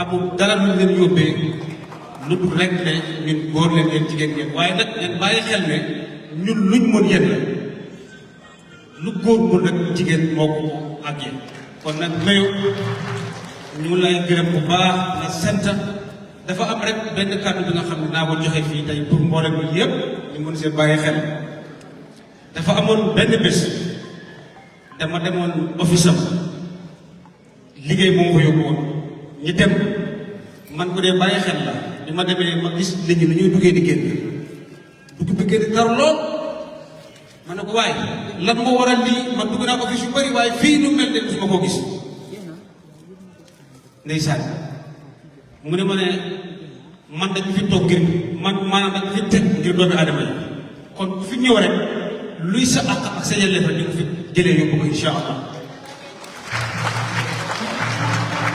amul dara lu leen yóbbee lu dul rek ne ñun góor leen leen jigéen ngeen waaye nag ngeen bàyyi xel ne ñun luñ mën yéen la lu góor mën rek jigéen moo ko àggee kon nag mayo ñu lay gërëm bu baax la sant dafa am rek benn kàddu bi nga xam ne naa ko joxe fii tey pour mboolem bi yëpp ñu mën see bàyyi xel dafa amoon benn bés dama demoon office am liggéey moom ko yóbbu woon ñi dem man ko dee bàyyi xel la bi ma demee ma gis nit ñi nu ñuy duggee di génn dugg bi génn tar lool ma ne ko waaye lan moo waral lii man dugg naa office yu bëri waaye fii nu mel ne su ma koo gis ndeysaan mu ne ma ne man dañ fi toog ngir man maanaam dañ fi teg ngir doomi aadama yi kon ku fi ñëw rek luy sa àq ak sa yelleef di ko fi jëlee yóbbu ko incha allah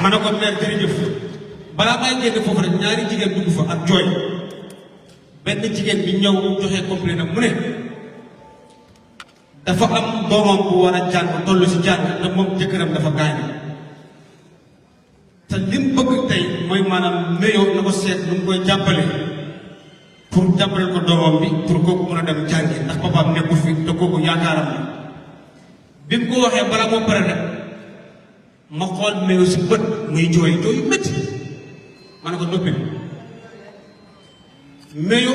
ma ne ko meer jërëjëf balaa may génn foofu rek ñaari jigéen dugg fa ak jooy benn jigéen bi ñëw joxe complet na mu ne dafa am doomam bu war a jàng toll si jàng te moom jëkkëram dafa gaañu te lim bëgg tey mooy maanaam mayo na ko seet nu mu koy jàppale pour jàppale ko doomam bi pour kooku mën a dem jàngi ndax papaam nekku fi te kooku yaakaaram la bi mu ko waxee balaa moo pare rek ma xool mayo si bët muy jooy jooy yu métti ma ne ko noppi mayo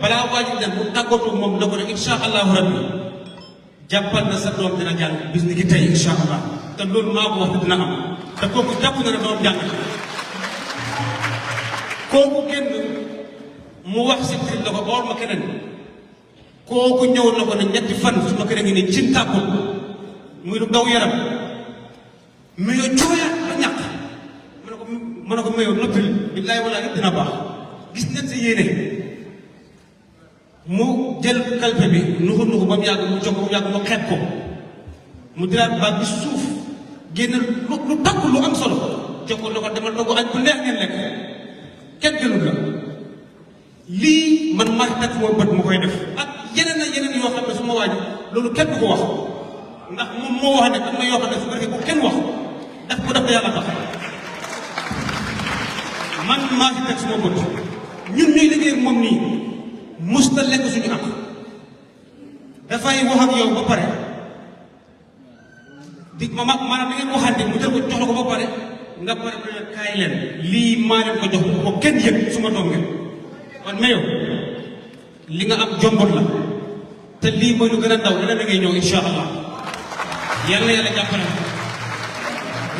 balaa waajur dem mu tàggatu moom na ko ne insha allahu rabbi jàppal na sa doom dina jàng bis ni ki tey insha allah te loolu maa ko wax dina am te kooku jàpp na ne doom jàng kooku génn mu wax si kër la ko oor ma keneen kooku ñëw na ko ne ñetti fan su ma keneen ngi ne cin tàkkul muy lu daw yaram mayo jooyaat ba ñàkk ma ne ko mayo noppil billaay walaay yëpp dina baax gis nañ sa yéene mu jël kalpe bi nuxu nuxu ba mu yàgg mu jox ko mu yàgg mu xeet ko mu diraat baat bi suuf génn lu takk lu am solo jox ko ko demal dogu añ bu neex ngeen lekk kenn gënul la lii man maa takk mooy bët ma koy def ak yeneen ak yeneen yoo xam ne su ma waaj loolu kenn du ko wax ndax moom moo wax ne am na yoo xam ne su ko defee bu kenn wax daf ko def yàlla tax man maa fi teg suma bët ñun ñuy liggéey moom nii mus na lekk suñu am dafay wax ak yow ba pare di maanaam da ngeen waxante mu jël ko jox la ko ba pare nga pare mu ne kaay leen lii maa leen ko jox ko kenn yëg suma doom ngeen kon mayo li nga am jombot la te lii mooy lu gën a ndaw dana da ngay ñëw insha allah yàlla yàlla jàppale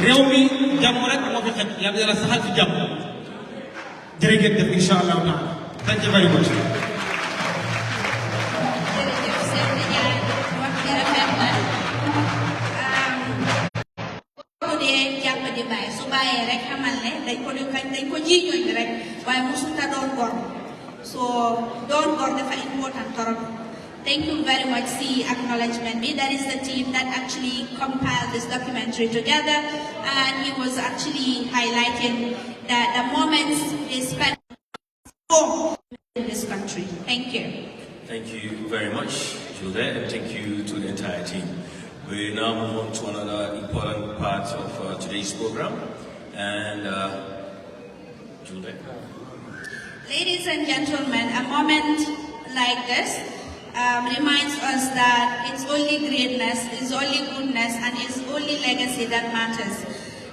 réew mi jàmm rek moo fi xet yàlla yàlla saxal fi jàmm jërë ngeen def insha allahu taala thank you very much su bàyyee rek xamal ne dañ ko jiiñooñ rek waaye mosuta doon gor So don't go for important torop. Thank you very much, see acknowledgement. That is the team that actually compiled this documentary together, and he was actually highlighting that the moments they spent in this country. Thank you. Thank you very much, Juliet, and thank you to the entire team. We now move on to another important part of today's program, and Juliet. Ladies and gentlemen, a moment like this reminds us that it's only greatness, it's only goodness, and it's only legacy that matters.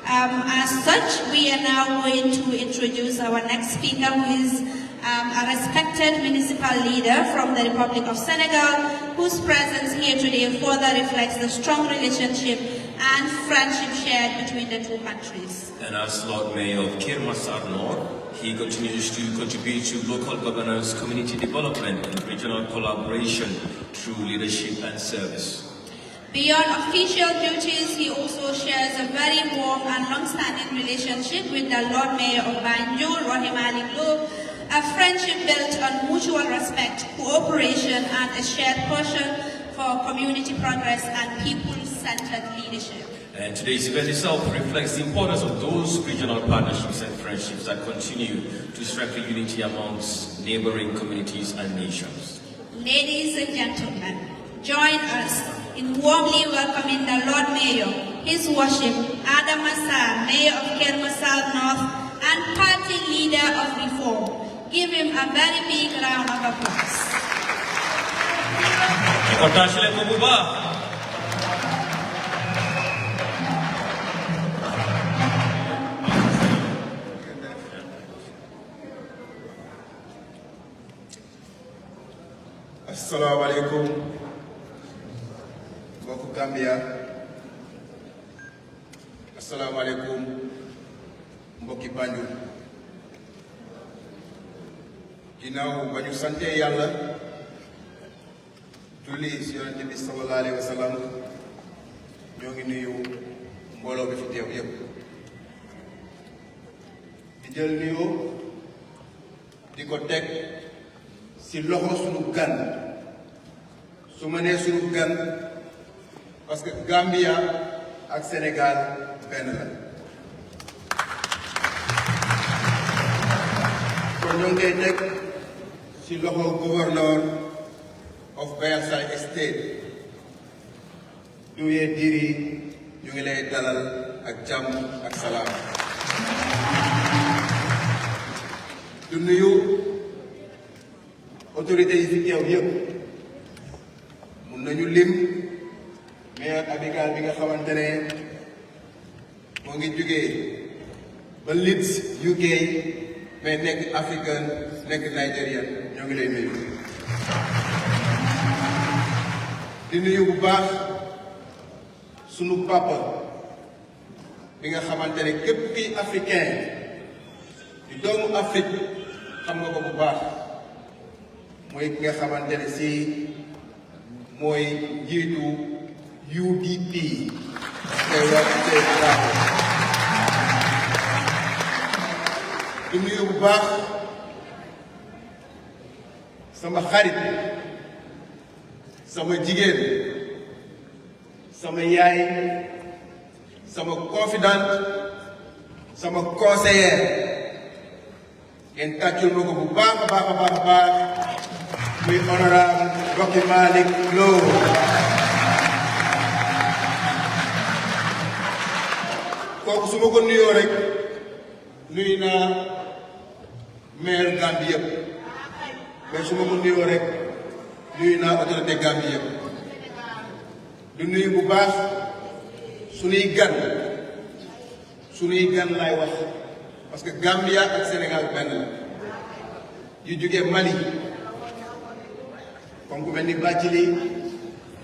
As such, we are now going to introduce our next speaker, who is a respected municipal leader from the Republic of Senegal, whose presence here today further reflects the strong relationship and friendship shared between the two countries. And as Lord Mayor of 𝒂𝒄𝒄𝒏, he continues to contribute to local governance, community development, and regional collaboration through leadership and service. Beyond official duties, he also shares a very warm and long-standing relationship with the Lord Mayor of Banjul, Rohey Malick Lowe, a friendship built on mutual respect, cooperation, and a shared passion for community progress and people-centered leadership. And today's event itself reflects the importance of those regional partnerships and friendships that continue to strengthen unity amongst neighboring communities and nations. Ladies and gentlemen, join us in warmly welcoming the Lord Mayor, His Worship Adam Assar, Mayor of 𝒂𝒄𝒄𝒏 North and party leader of reform. Give him a very big round of applause. Assalamu alaikum, mbokku Gambia. Assalamu alaikum, mbokki Banjul. Ginnaaw ba ñu sante Yàlla julli ci Yonent bi sallallahu alayhi wa sallam, ñoo ngi nuyu mbooloo bi fi teew yépp. Di jël nuyoo di ko teg ci loxo sunu gan. Su ma nee sunu gan parce que Gambia ak Sénégal benn la. kon ñoo ngi koy teg ci loxo gouverneur of Bayelsa State Duye Diri, ñu ngi lay dalal ak jàmm ak salaam. du nuyu autorité yi fi teew yëpp. mun nañu lim maire amical bi nga xamante ne moo ngi jógee ba Leeds UK mais nekk africain nekk Nigerian, ñoo ngi lay nuyu. di nuyu bu baax sunu papa bi nga xamante ne képp kiy africain di doomu Afrique xam nga ko bu baax mooy ki nga xamante ne si mooy njiitu UDP ngay wax di nuyu bu baax sama xarit sama jigéen sama yaay sama confidente sama conseillère ngeen tàccul ma ko bu baax a baax a baax a baax muy honorable Rohey Malick Lowe. kooku su ma ko nuyoo rek nuyu naa maire Gambie yëpp mais su ma ko nuyoo rek nuyu naa autorité Gambie yëpp du nuyu bu baax sunuy gan laay wax parce que Gambia ak Sénégal benn la yu jógee Mali comme ku mel ni Bathily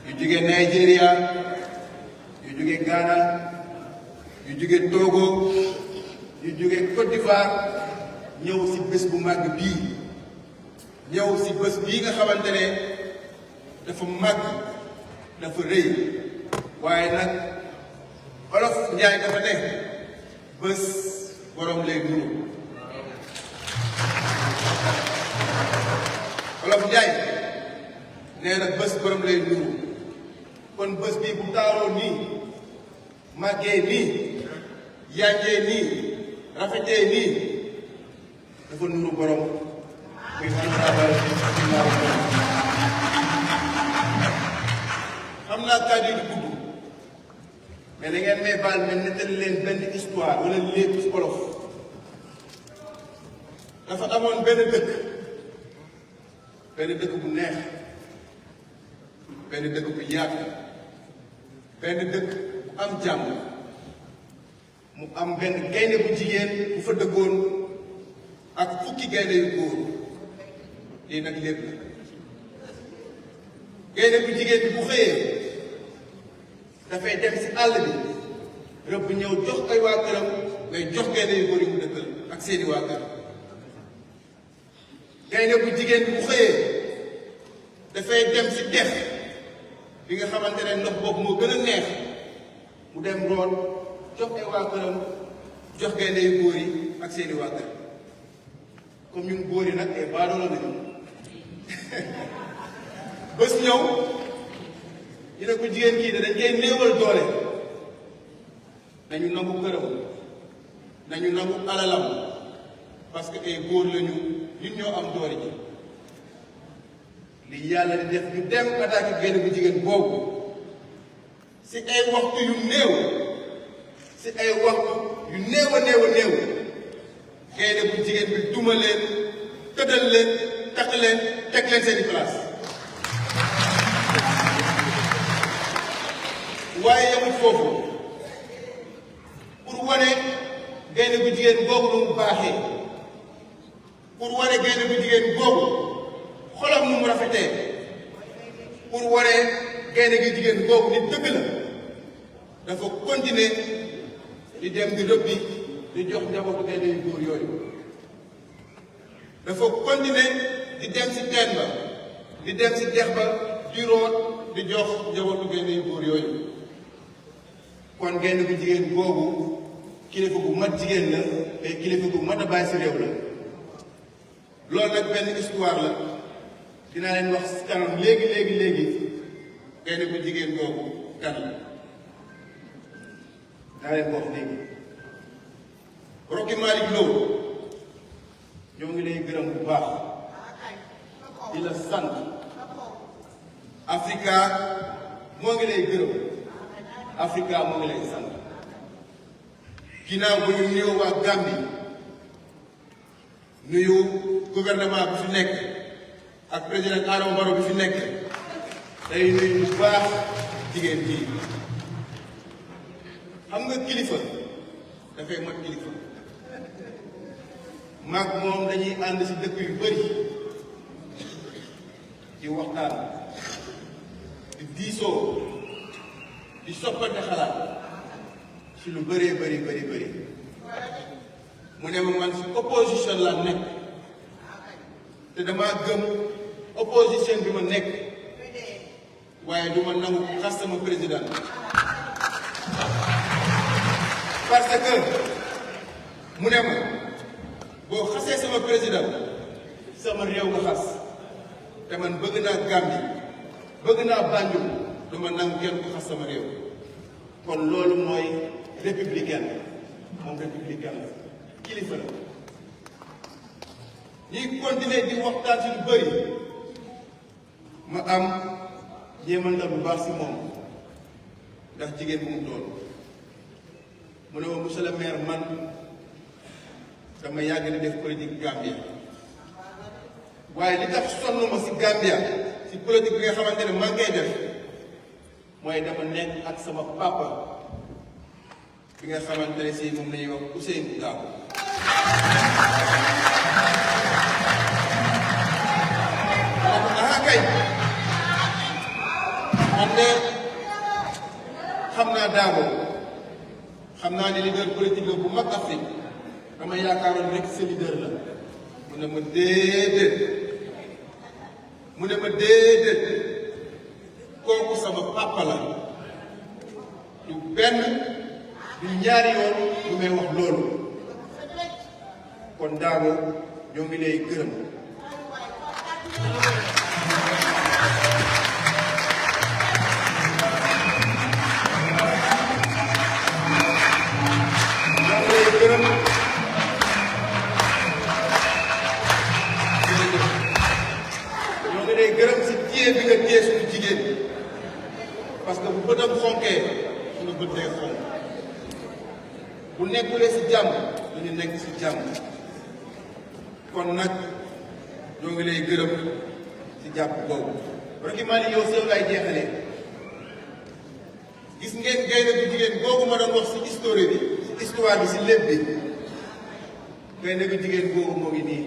yu jógee Nigeria yu jógee Ghana yu jógee Togo yu jógee Côte d'Ivoire ñëw si bés bu màgg bii ñëw si bés bii nga xamante ne dafa màgg dafa rëy waaye nag Olof Njaay dafa ne bés borom lay nuru Njaay nee na bés borom lay nuru kon bés bii bu taaroo nii màggee nii yànjee nii rafetee nii dafa nuru borom muy xam naa kàddu yi di gudd mais da ngeen may baal ne nettali leen benn histoire wala lépp ci wolof dafa amoon benn dëkk bu neex benn dëkk bu yaatu benn dëkk bu am jàmm mu am benn gaynde bu jigéen bu fa dëggoon ak fukki gaynde yu góor lii nag lépp la gaynde bu jigéen bi bu xëyee dafay dem si àll bi rëbb ñëw jox ay waa këram ngay jox gaynde yu góor yi mu dëkkal ak seeni waa kër gaynde bu jigéen bi bu xëyee dafay dem si dex bi nga xamante ne ndox boobu moo gën a neex mu dem roon jox ay waa këram jox gaynde yu góor yi ak seeni waa kër comme ñun góor yi nag ay baadoola nañu bés ñëw ñu ne ko jigéen kii de dañ koy néewal doole nañu nangu këram nañu nangu alalam parce que ay góor lañu ñun ñoo am doole ji li yàlla di def ñu dem attaqué gaynde bu jigéen boobu si ay waxtu yu néew si ay waxtu yu néew a néew a néew gaynde bu jigéen bi duma leen tëddal leen takk leen teg leen seeni place waaye yamul foofu pour wane gaynde bu jigéen boobu nu mu baaxee pour wane gaynde bu jigéen boobu xolam nu mu rafetee pour wane gaynde gi jigéen boobu ni dëgg la dafa continuer di dem di rëbbi di jox njabootu gaynde yu góor yooyu dafa continuer di dem si teen ba di dem si dex ba di root di jox njabootu gaynde yu góor yooyu kon gaynde bu jigéen boobu kilifa bu mat jigéen la te kilifa bu mat a bàyyi si réew la loolu nag benn histoire la dinaa leen wax si kanam léegi gaynde bu jigéen boobu kan la dinaa leen ko wax léegi Rohey Malick Lowe ñoo ngi lay gërëm bu baax di la sant Africa moo ngi lay gërëm Africa moo ngi lay sant ginnaaw ba ñu nuyoo waa Gambie nuyu gouvernement bi fi nekk ak président Adama Barrow bi fi nekk day nuyu bu baax jigéen bii xam nga kilifa dafay mat kilifa maag moom dañuy ànd si dëkk yu bëri di waxtaan di diisoo di soppante xalaat si lu bëree bëri mu ne ma man si opposition la nekk te dama gëm opposition bi ma nekk waaye du ma nangu xas sama président parce que mu ne ma boo xasee sama président sama réew nga xas te man bëgg naa Gambie bëgg naa Banjul du ma nangu kenn ko xas sama réew kon loolu mooy républicain moom républicain la kilifa la ñuy continuer di waxtaan ci lu bëri ma am ñeemantal bu baax si moom ndax jigéen bu mu doon mu ne ma monsieur le maire man dama yàgg di def politique Gambia waaye li tax sonn ma si Gambia si politique bi nga xamante ne maa ngi koy def mooy dama nekk ak sama papa bi nga xamante ne si moom la ñuy wax Ousseynou Dabo kay man de xam naa Dabo xam naa ne leader politique la bu mag Afrique dama yaakaaroon rek sa leader la mu ne ma déedéet kooku sama papa la du benn du ñaari yoon lu may wax loolu kon Dabo ñoo ngi lay gërëm lay gërëm si téye bi nga téye suñu jigéen parce que bu bëtam xonkee suñu bët day xonk bu nekkulee si jàmm duñu nekk si jàmm kon nag ñoo ngi lay gërëm si jàpp boobu Rohey Malick yow sew lay jeexalee gis ngeen gaynde bu jigéen googu ma doon wax si histoire bi si histoire bi si lépp bi gaynde bu jigéen googu moo ngi nii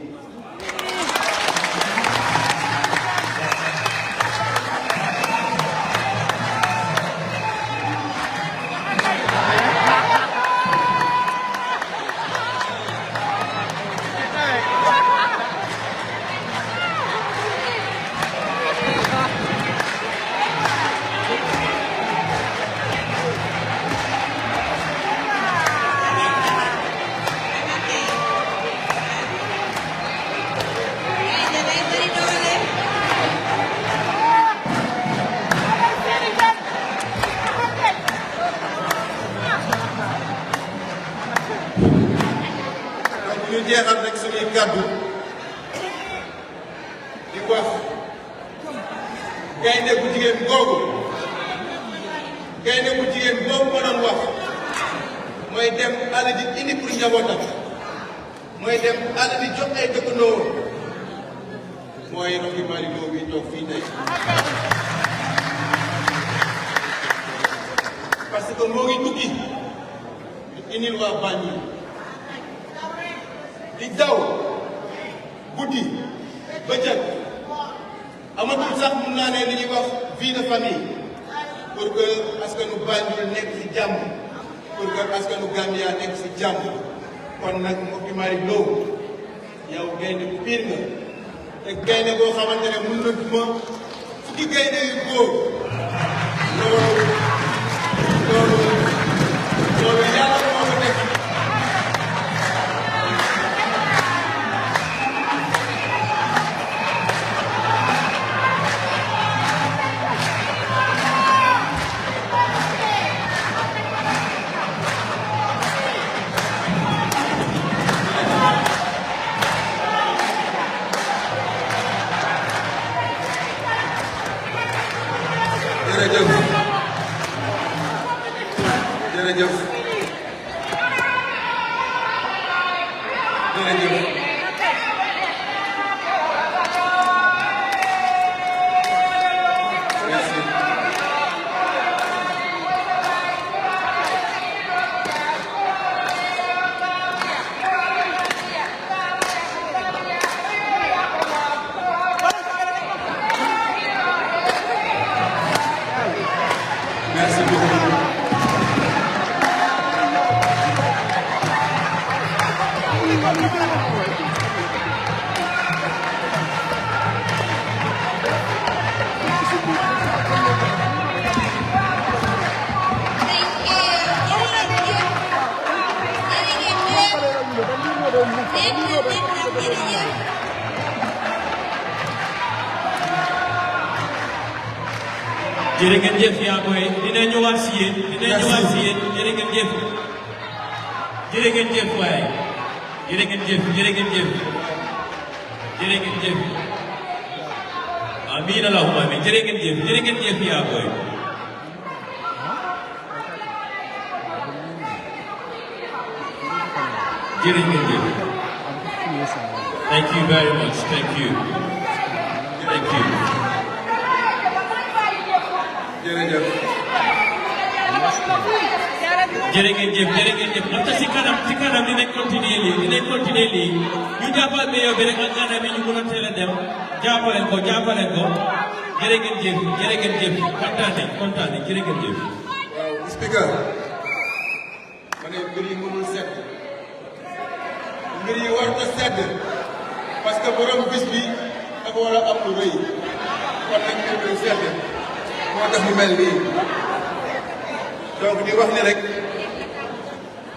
ñu jeexal rek suñuy kàddu di wax gaynde bu jigéen googu gaynde bu jigéen boobu ma doon wax mooy dem àll di indi pour njabootam mooy dem àll di jox ay dëkkandoo mooy Rohey Malick Lowe bi toog fii tey parce que moo ngi tukki di indil waa Banjul di daw guddi bëccëg amatul sax mun naa ne li ñuy wax vie de famille pour que askanu Banjul nekk ci jàmm pour que askanu Gambia nekk ci jàmm kon nag Rohey Malick Lowe yow gaynde bu biir nga te gaynde boo xamante ne mun na duma fukki gaynde yu góor loolu yàlla moo ko def jërëjëf merci beaucoup. jërë ngeen jëf yaa booy dina ñëwaat si yéen jërë ngeen jëf waaye jërë ngeen jëf amiin allahumma amiin jërë ngeen jëf yaa booy jërë ngeen jëf thank you very much thank you jërë ngeen jëf am ta si kanam dinañ continuer lii ñu jàppal Mayor bi rek ak anam yi ñu mën a teel a dem jàppale ko jërë ngeen jëf kontaan nañ jërë ngeen jëf. waaw speaker ma ne mbir yi mënul sedd mbir yi war na sedd parce que borom bis bi dafa war a am lu rëy kon nag mbir mi sedd moo tax mu mel nii donc di wax ni rek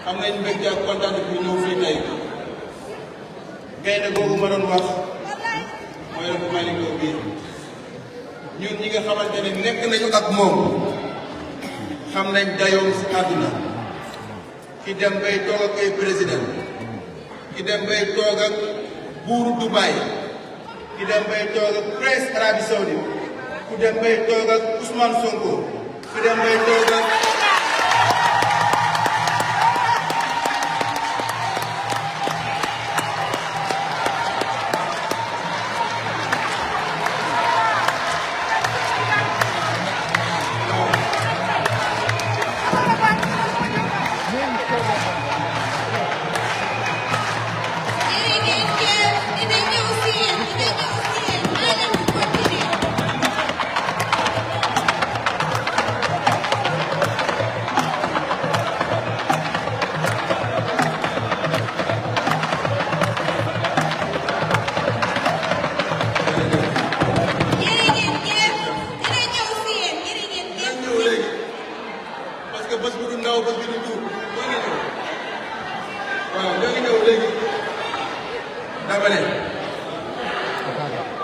am nañ mbégte ak kontaan bu ñëw fii tey gaynde googu ma doon wax mooy Rohey Malick Lowe bii ñun ñi nga xamante ne nekk nañu ak moom xam nañ dayoom si àdduna ki dem bay toog ak ay président ki dem bay toog ak buuru Dubaï ki ki dem bay toog ak prince Arabie Saoudite ku dem bay toog ak Ousmane Sonko ku dem bay toog ak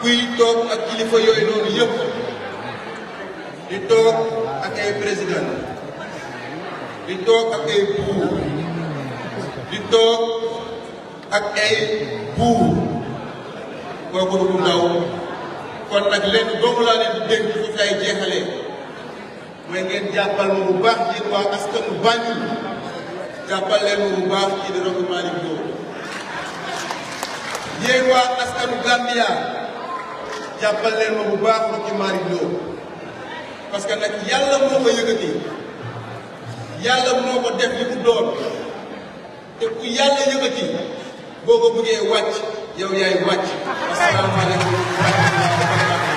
kuy toog ak kilifa yooyu noonu yëpp di toog ak ay président di toog ak ay buur di toog ak ay buur kooku du ndaw kon nag leen doomu laa leen di dégg foofu lay jeexalee mooy ngeen jàppal ma bu baax yéen waa askanu Banjul jàppal leen ma bu baax ci di Rohey Malick Lowe yéen waa askanu Gambia jàppal leen ma bu baax Rohey Malick Lowe parce que nag yàlla moo ko yëkkati yàlla moo ko def li mu doon te ku yàlla yëkkati boo ko bëggee wàcc yow yaay wàcc asalaamaaleykum wa rahmatulah wa barakatuh.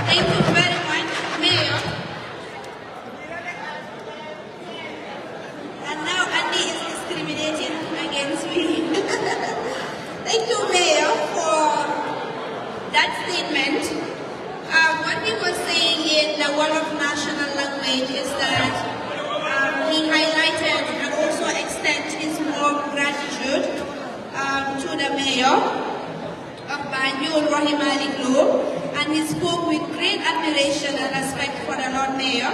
Thank you very much, Mayor. And now Andy is discriminating against me. Thank you, Mayor, for that statement. What he was saying in the Wall of National Language is that he highlighted and also extended his warm gratitude to the Mayor of Banjul, Rohey Malick Lowe, and he spoke with great admiration and respect for the Lord Mayor.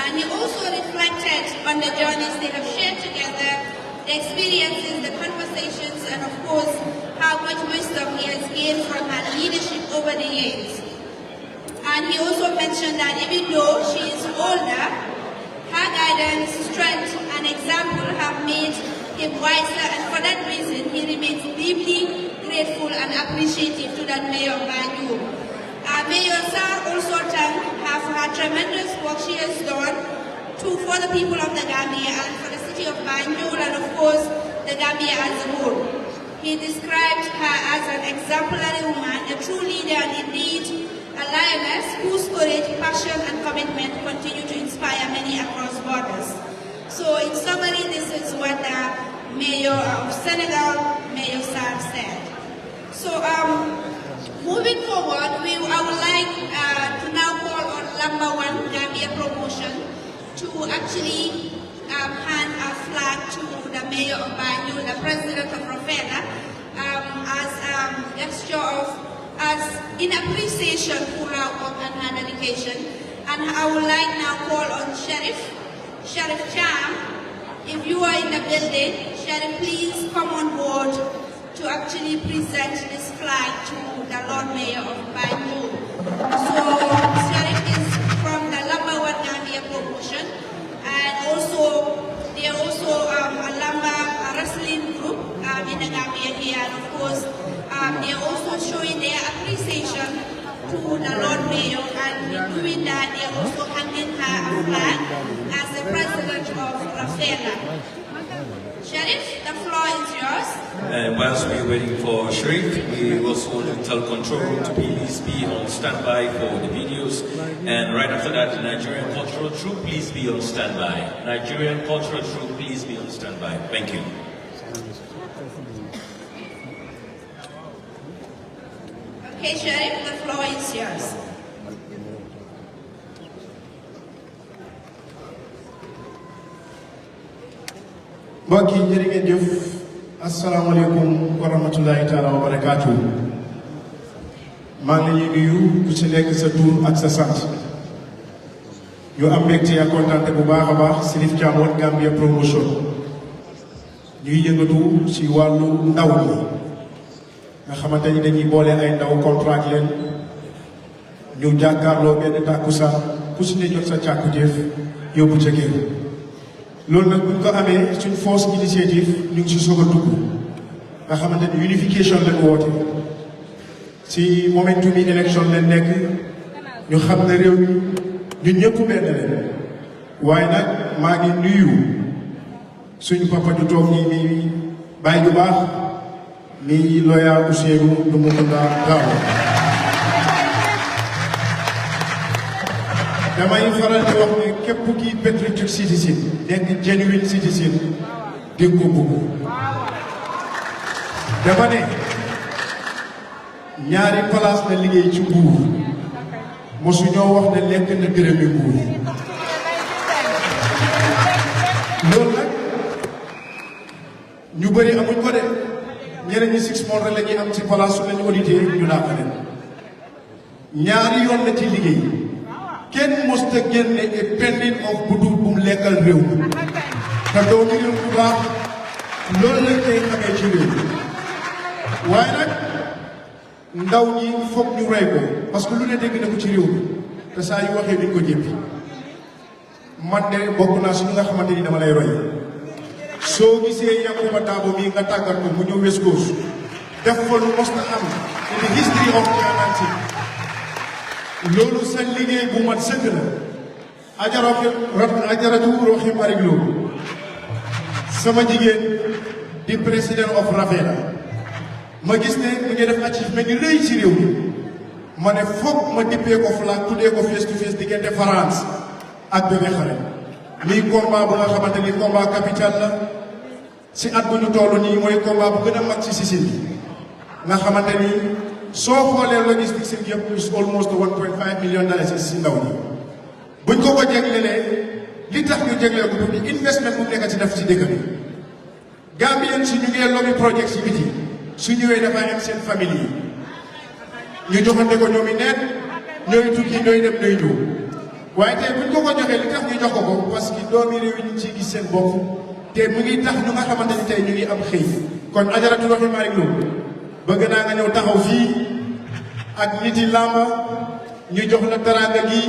And he also reflected on the journeys they have shared together, the experiences, the conversations, and of course, how much wisdom he has gained from her leadership over the years. And he also mentioned that even though she is older, her guidance, strength, and example have made him wiser, and for that reason, he remains deeply grateful and appreciative to that Mayor of Banjul. Mayor Sir also thanked her for her tremendous work she has done for the people of the Gambia and for the city of Banjul and of course the Gambia as a whole. He described her as an exemplary woman, a true leader and indeed a lioness whose courage, passion and commitment continue to inspire many across borders. So in summary, this is what the Mayor of Senegal, Mayor Sarr, said. So moving forward, I would like to now call on #1 Gambia Promotion to actually hand a flag to the Mayor of Banjul, the President of Rafela, as a gesture as in appreciation for her work and her dedication. And I would like now call on Sheriff Cham. If you are in the building, Sheriff, please come on board to actually present this flag to the Lord Mayor of Banjul. So, Sheriff is from the #1 Gambia Promotion, and also they are also a Lamba wrestling group in the Gambia here, and of course they are also showing their appreciation to the Lord Mayor, and in doing that they are also handing her a flag as the President of Rafela. Sheriff, the floor is yours. And whilst we're waiting for Sharif, we also want to tell control to please be on standby for the videos. And right after that, the Nigerian Cultural Troupe, please be on standby. Nigerian Cultural Troupe, please be on standby. Thank you. Okay, Sheriff, the floor is yours. mbokk yi jërë ngeen jëf asalaamaaleykum wa rahmatulahi taala wa barakaatu. maa ngi leen di nuyu ku ci nekk sa tur ak sa sant ñu am mbégte ak kontaante bu baax a baax 𝒕𝒉𝒊𝒏 Gambia promotion ñuy yëngatu ci wàllu ndaw ñi nga xamante ni dañuy boole ay ndaw contrat leen ñu jàkkaarloo benn tàkkusaan ku si ne jot sa càkkutéef yóbbu ca kër loolu nag buñ ko amee suñ force initiative ñu ngi si soog a dugg nga xamante ni unification lañ woote si momentum yi élection leen nekk ñu xam ne réew mi ñun ñëpp benn leen waaye nag maa ngi nuyu suñu papa ju toog nii mi bàyyi ju baax mi lawyer Ousseynou Numukunda Dabo damay faral di wax ne képp kii patriotic citizen nekk genuine citizen di ko bugg dama ne ñaari place na liggéey ci nguur mosu ñoo wax ne lekk na dërëmi nguur loolu nag ñu bëri amuñ ko de ñeneen ñi 6 mois rek la ñuy am ci place su lañu audité ñu dàq leen ñaari yoon la ci liggéey kenn mos ta génne a penny of budul bu mu lekkal réew mi te doomu réew bu baax loolu lañ koy xamee ci réew waaye nag ndaw ñi foog ñu rey ko parce que lu ne dégg na ko ci réew mi te saa yu waxee duñ ko jéppi man de bokk naa si ñu nga xamante ni dama lay roy soo gisee Yankuba Dabo mii nga tàggat ko mu ñëw West Coast def fa lu mos na am in the history of Ghana loolu seen liggéey bu mat sëkk la ajaratu Rohey Malick Lowe sama jigéen di président of Ravena ma gis ne mu ngi def achievement ni rëy ci réew mi ma ne foog ma dippee ko flag tuddee ko face to face diggante France ak bébé xale mii combat bu nga xamante ni combat capital la si at bu ñu toll nii mooy combat bu gën a mag ci Sicile nga xamante ni soo xoolee logistique si yëpp is almost 1.5 million dollars si ndaw ñi buñ ko jéglelee li tax ñu jégleel ko pour investment bu nekk ci def ci dëkk bi Gambien si ñu ngee lobby project si biti su ñëwee dafay am seen famille yi ñu joxante ko ñoom i neen ñooy tukki ñooy dem ñooy ñëw waaye tey buñ ko joxee li tax ñu jox ko ko parce que doomi réew yi ñu ciy gis seen bopp te mu ngi tax ñu nga xamante ni tey ñu ngi am xëy kon ajaratu Rohey Malick Lowe bëgg naa nga ñëw taxaw fii ak nit yi làmba ñu jox la teraanga gi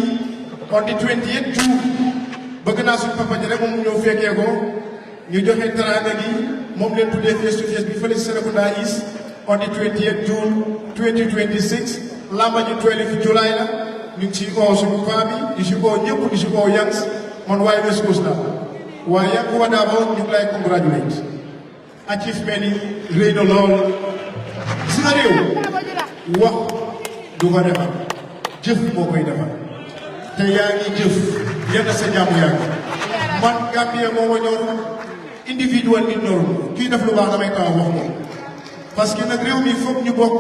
on the 28 June bëgg naa suñu papa ji rek moom ñëw fekkee ko ñu joxe teraanga gi moom leen tuddee face to face bi fële si Serekunda East on the 28 June 2026 làmba ji 12 July la ñu ngi ci oo suñu paa bi di si oo ñëpp di si oo yangs man waaye West Coast la waaye Yankuba Dabo ñu ngi lay congratulate achievement yi rëy na lool si nga réew wax du ko defar jëf moo koy defar te yaa ngi jëf yenn sa jàmm yaa ngi man Gambie moo ma ñor individual nit ñor kii def lu baax damay taw wax moom parce que nag réew mi foog ñu bokk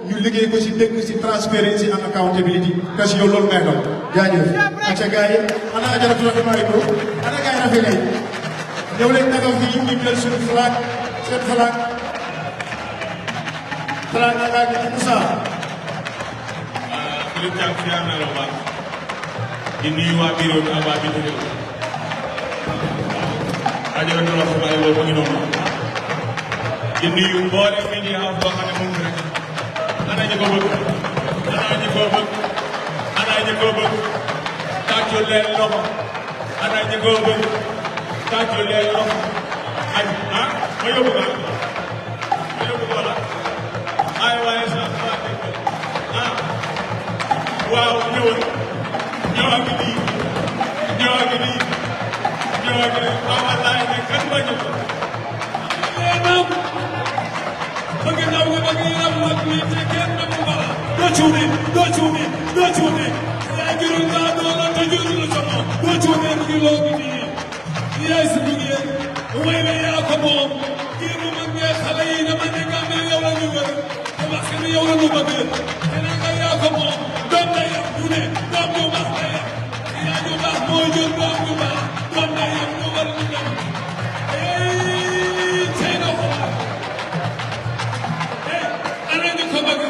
ñu liggéey ko si dëgg si transparency and accountability te si yow loolu ngay doon jaajëf ak sa gars yi ana ajaratu Rohey Malick Lowe ana gars yi rafet nañ ñëw leen taxaw fii ñu jël suñu flag seen flag flag na ngaa ngi Moussa Philippe Thiam fiyaa na la baax di nuyu waa bureau bi ak waa bi réew ajaratu Rohey Malick Lowe mu ngi noonu di nuyu mboolem media house boo xam ne moom rek ana ñi ko bëgg ana ñi ko bëgg ana ñi ko bëgg tàccu leen loxo ana ñi ko bëgg tàccu leen loxo ay ah ma yóbbu ko ma yóbbu ko la ay waaye sax ah waaw ñëwal ñëwal gi nii ñëwal gi nii ñëwal gi nii waaw wallaay ne kan ba ñu ko bëgg ndaw nga bëgg yaram mag mi te kenn na mu bala doo cuune doo cuune doo cuune yaay gërëm ngaa doona te jël la sama doo cuune mu ngi loo gi nii yaay si duggee way la yaa ko moom kii nu mag ngee xale yi dama ne nga ne yow la ñu wër te wax que ni yow la ñu bëgg te na nga yaa ko moom doom day yam du ne doom ju baax day yam yaa ju baax mooy jël doom ju baax doom day yam ñu war ñu dem tey na ko ana ñu ko bëgg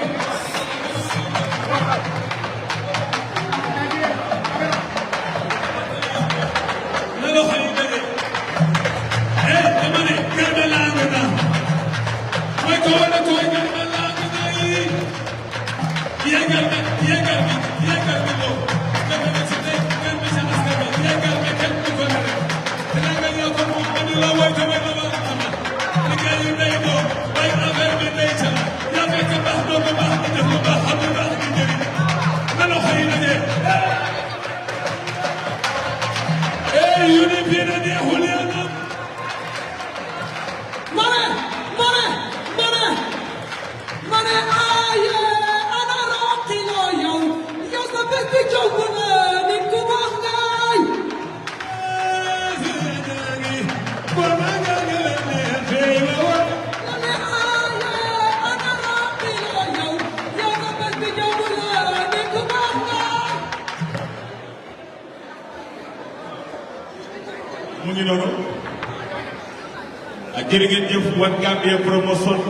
jërëjëf 𝒂𝒄𝒄𝒏 promotion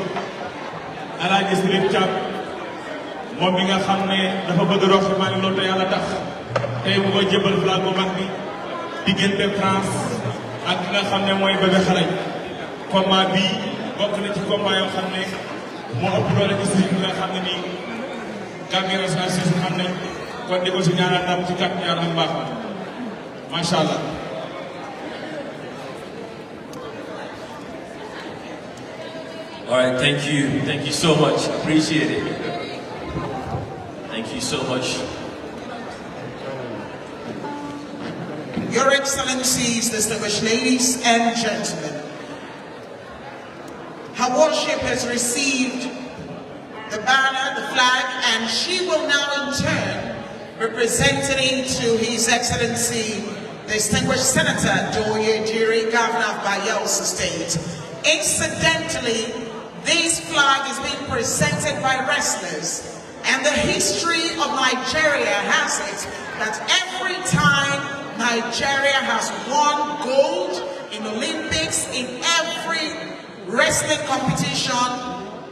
Alaaji Sirif Thiam moom mi nga xam ne dafa bëgg Rohey Malick loolu te yàlla tax tey mu koy jébal flag bu mag bi diggante France ak ki nga xam ne mooy bébé xarañ combat bi bokk na ci combat yoo xam ne moo ëpp doole ci suuf bi nga xam ne nii Gambie Rosas xam nañ kon di ko si ñaanal ndam ci kàttan Yàlla ak mbaax macha allah. All right, thank you so much. Appreciate it. Thank you so much. Your Excellencies, distinguished ladies and gentlemen, her worship has received the banner, the flag, and she will now in turn be presenting to His Excellency, distinguished Senator Doye Diri, Governor of Bayelsa State. Incidentally, this flag is being presented by wrestlers, and the history of Nigeria has it that every time Nigeria has won gold in Olympics, in every wrestling competition,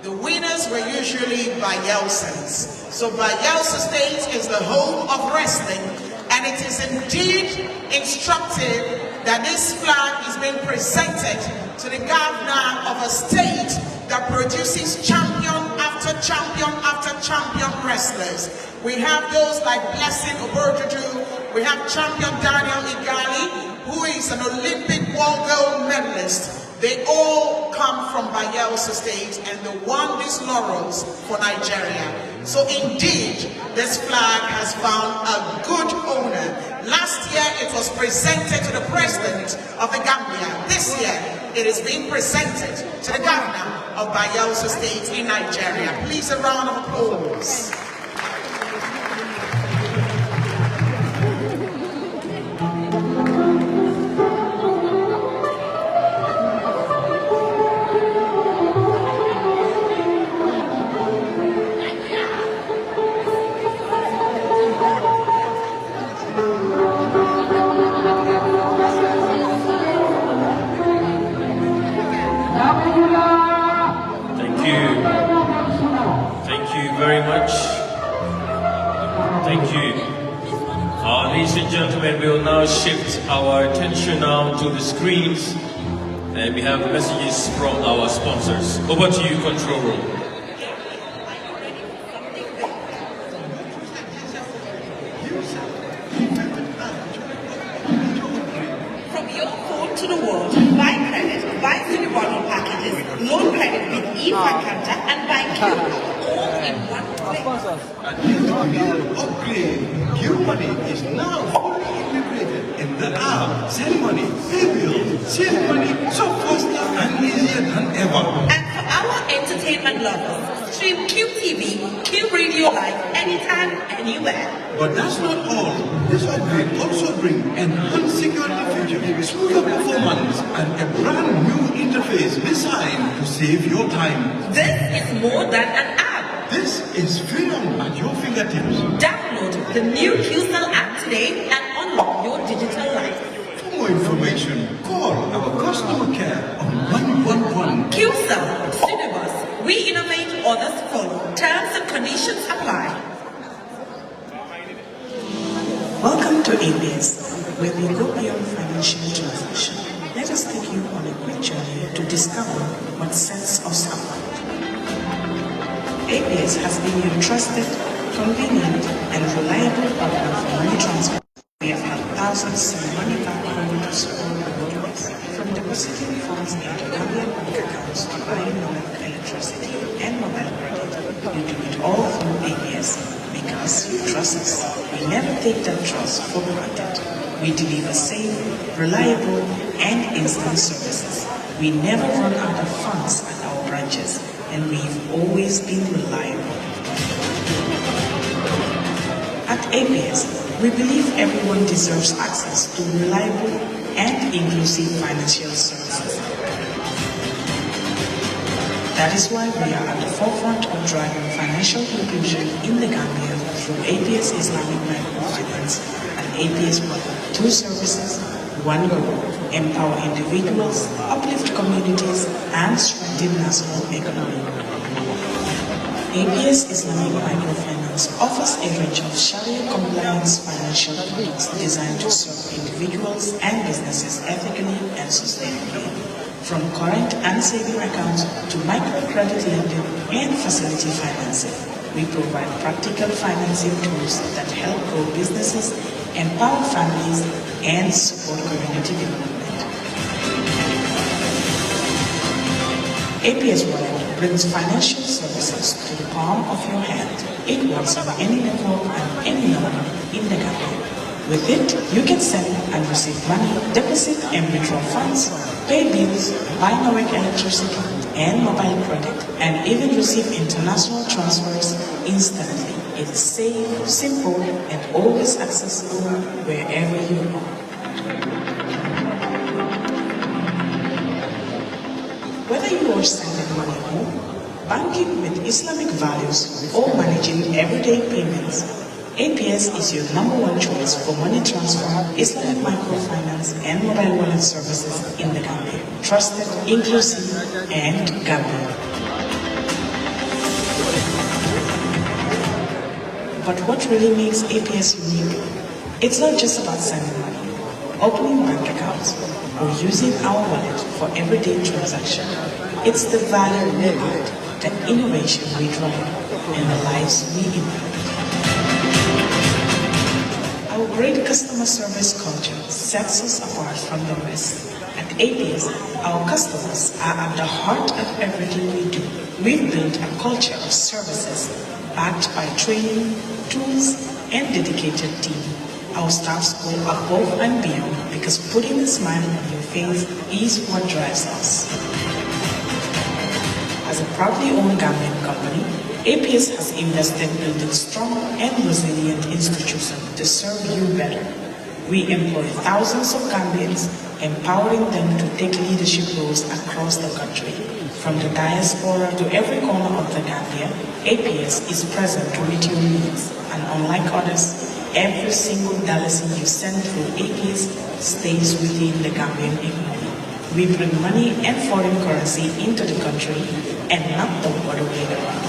the winners were usually Bayelsans. So Bayelsa State is the home of wrestling, and it is indeed instructive that this flag is being presented to the governor of a state that produces champion after champion after champion wrestlers. We have those like Blessing Oberjuju, we have champion Daniel Igali, who is an Olympic world gold medalist. They all come from Bayelsa State and they won these laurels for Nigeria. So indeed, this flag has found a good owner. Last year, it was presented to the president of the Gambia. This year, it is being presented to the governor of Bayelsa State in Nigeria. Please, a round of applause. Very much. Thank you. Ladies and gentlemen, we will now shift our attention now to the screens, and we have messages from our sponsors. Over to you, control room. From your phone to the world, buy credit, buy city bundle packages, loan credit with e-Fakanta and buy Q. Upgrade. Q-Money is now fully integrated in the app. Send money, pay bills, save money so faster and easier than ever. And for our entertainment lovers, stream QTV, Q Radio Live anytime, anywhere. But that's not all. This upgrade also brings enhanced security features, smoother performance, and a brand new interface designed to save your time. This is more than an app. This is freedom at your fingertips. Download the new QCell app today and unlock your digital life. For more information, call our customer care on 111. QCell, Cinemas, we innovate, others follow. Terms and conditions apply. Welcome to ABS, where we go beyond financial transaction. Let us take you on a quick journey to discover what sets us apart. ABS has been your trusted, convenient, and reliable partner for money transfer. We have had thousands send money back home to all the world, from depositing buying electricity and mobile credit, you do it all through APS because you trust us. We never take that trust for granted. We deliver safe, reliable, and instant services. We never run out of funds at our branches, and we've always been reliable. At APS, we believe everyone deserves access to reliable and inclusive financial services. That is why we are at the forefront of driving financial inclusion in the Gambia through APS Islamic Microfinance and APS Mother. 2 services, 1 goal: empower individuals, uplift communities, and strengthen national economy. APS Islamic Microfinance offers a range of Sharia-compliance financial products designed to serve individuals and businesses ethically and sustainably. From current and saving accounts to microcredit lending and facility financing, we provide practical financing tools that help grow businesses, empower families, and support community development. APS Wallet brings financial services to the palm of your hand. It works on any network and any number in the Gambia. With it, you can send and receive money, deposit and withdraw funds, pay bills, buy direct electricity and mobile credit, and even receive international transfers instantly. It is safe, simple, and always accessible wherever you are. Whether you are sending money home, banking with Islamic values, or managing everyday payments, APS is your #1 choice for money transfer, Islamic microfinance, and mobile wallet services in the Gambia. Trusted, inclusive, and Gambian. But what really makes APS unique? It's not just about sending money, opening bank accounts, or using our wallet for everyday transaction. It's the value we add, the innovation we drive, and the lives we impact. Our great customer service culture sets us apart from the rest. At APS, our customers are at the heart of everything we do. We've built a culture of services backed by training, tools, and dedicated team. Our staffs go above and beyond because putting a smile on your face is what drives us. As a proudly owned Gambian company, APS has invested in building strong and resilient institutions to serve you better. We employ thousands of Gambians, empowering them to take leadership roles across the country. From the diaspora to every corner of the Gambia, APS is present to meet your needs. And unlike others, every single dollar you send through APS stays within the Gambian economy. We bring money and foreign currency into the country and not the other way around.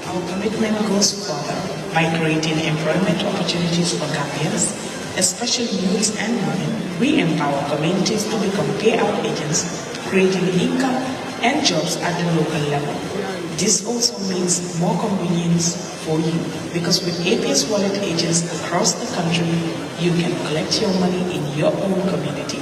Our commitment goes further by creating employment opportunities for Gambians, especially youths and women. We empower communities to become payout agents, creating income and jobs at the local level. This also means more convenience for you, because with APS wallet agents across the country, you can collect your money in your own community.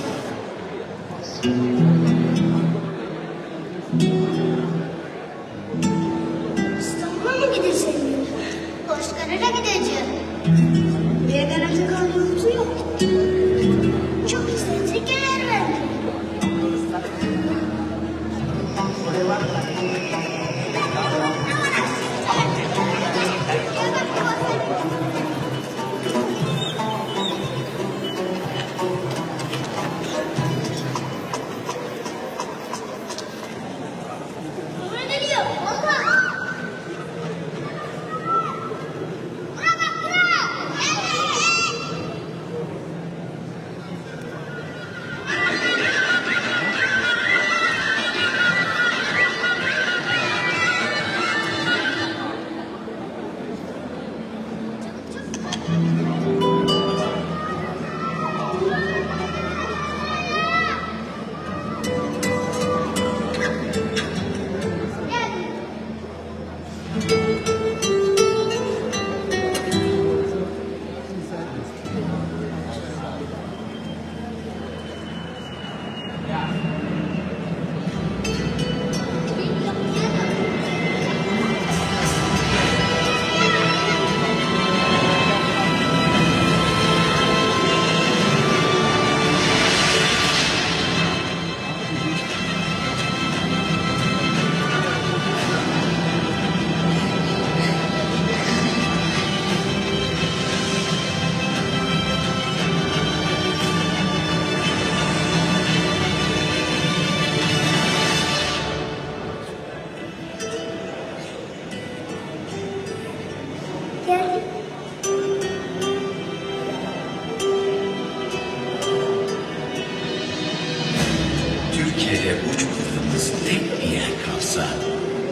uçmadığımız tek bir yer kalsa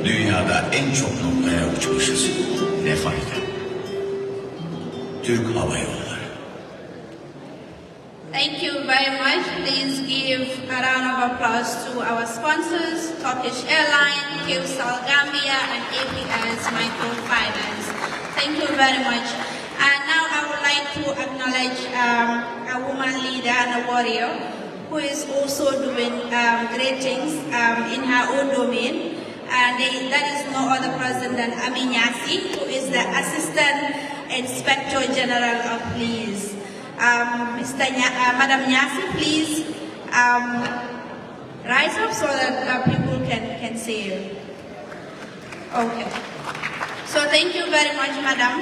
dünyada en çok noktaya uçmuşuz. Ne farkı? Türk Hava Yolları. Thank you very much. Please give a round of applause to our sponsors, Turkish Airlines, 𝒂𝒄𝒄𝒏, and APS Microfinance. Thank you very much. And now I would like to acknowledge a woman leader and a warrior who is also doing great things in her own domain. And that is no other person than 𝒕𝒉𝒊𝒏, who is the Assistant Inspector General of Police. Madam Nyasi, please rise up so that people can see you. Okay. So thank you very much, Madam.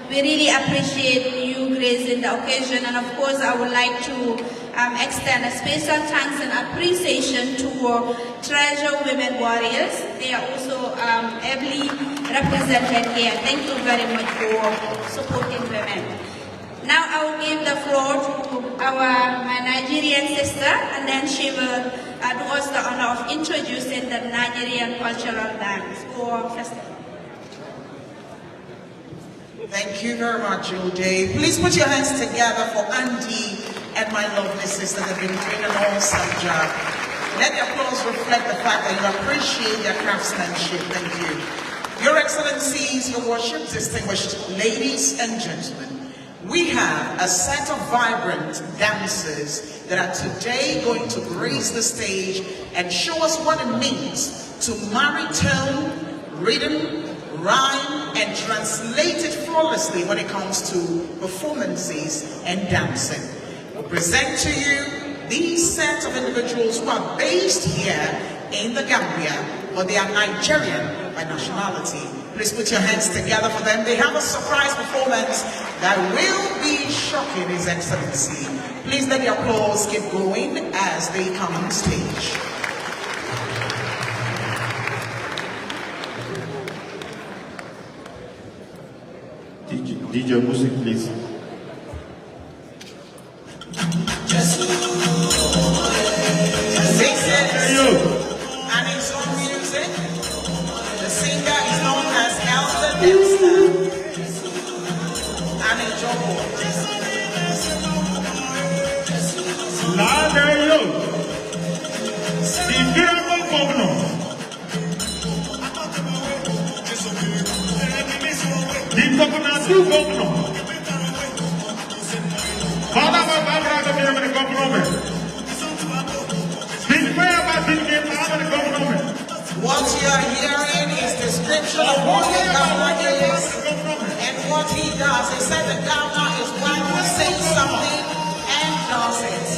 We really appreciate you gracing the occasion, and of course I would like to extend a special thanks and appreciation to Treasure Women Warriors. They are also ably represented here. Thank you very much for supporting women. Now I will give the floor to my Nigerian sister, and then she will do us the honor of introducing the Nigerian cultural dance or festival. Thank you very much, O'Day. Please put your hands together for Andy and my lovely sister that have been doing an awesome job. Let the applause reflect the fact that you appreciate their craftsmanship. Thank you. Your Excellencies, Your Worship, distinguished ladies and gentlemen, we have a set of vibrant dancers that are today going to grace the stage and show us what it means to marry tone, rhythm, rhyme, and translate it flawlessly when it comes to performances and dancing. We present to you these set of individuals who are based here in the Gambia, but they are Nigerian by nationality. Please put your hands together for them. They have a surprise performance that will be shocking His Excellency. Please let the applause keep going as they come on stage. DJ music, please. And his own music. The singer is known as Elder Dempster. And a Jobo. Ladayo, the miracle governor. The governor. Father, the governor. What you are hearing is description of what the governor is and what he does. He said the governor is one who says something and does it.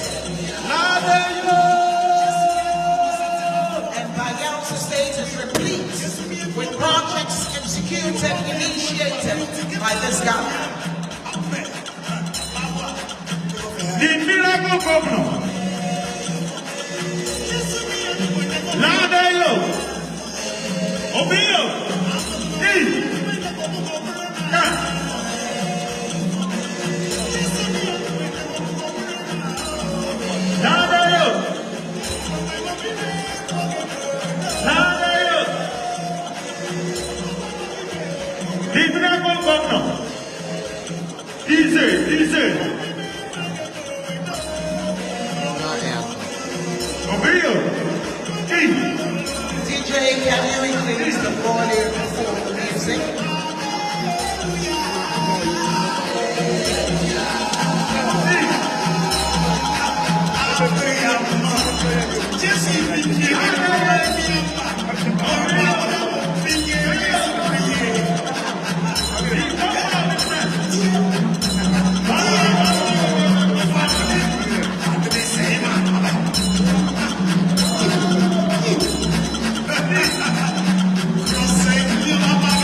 And Bayelsa State is replete with projects executed, initiated by this governor. The miracle governor. Ladayo, Obio, Ladayo, the miracle governor. Easy. Obio. DJ, can you increase the volume for the music?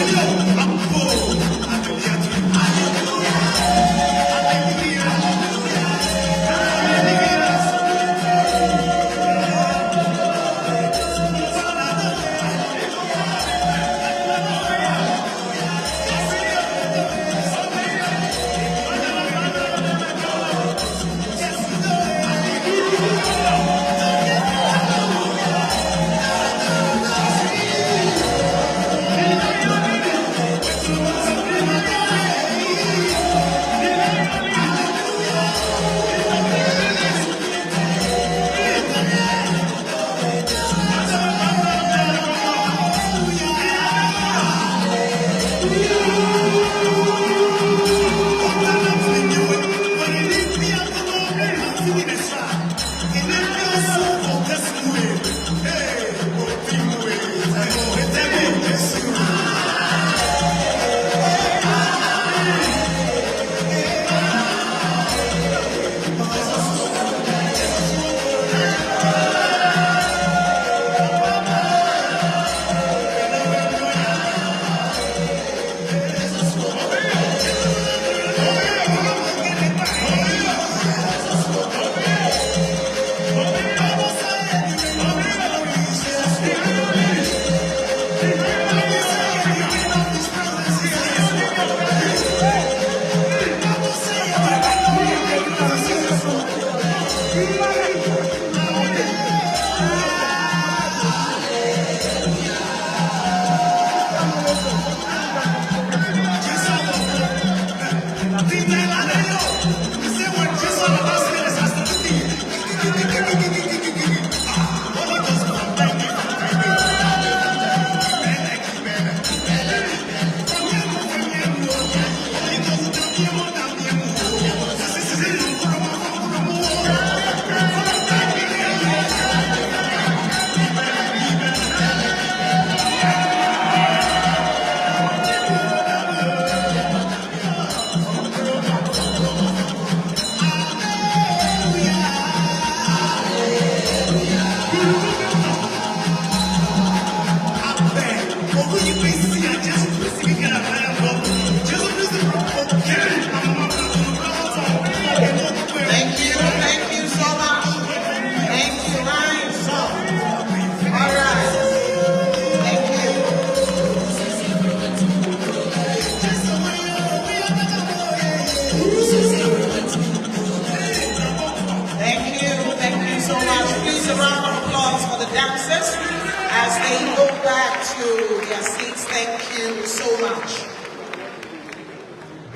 Yo,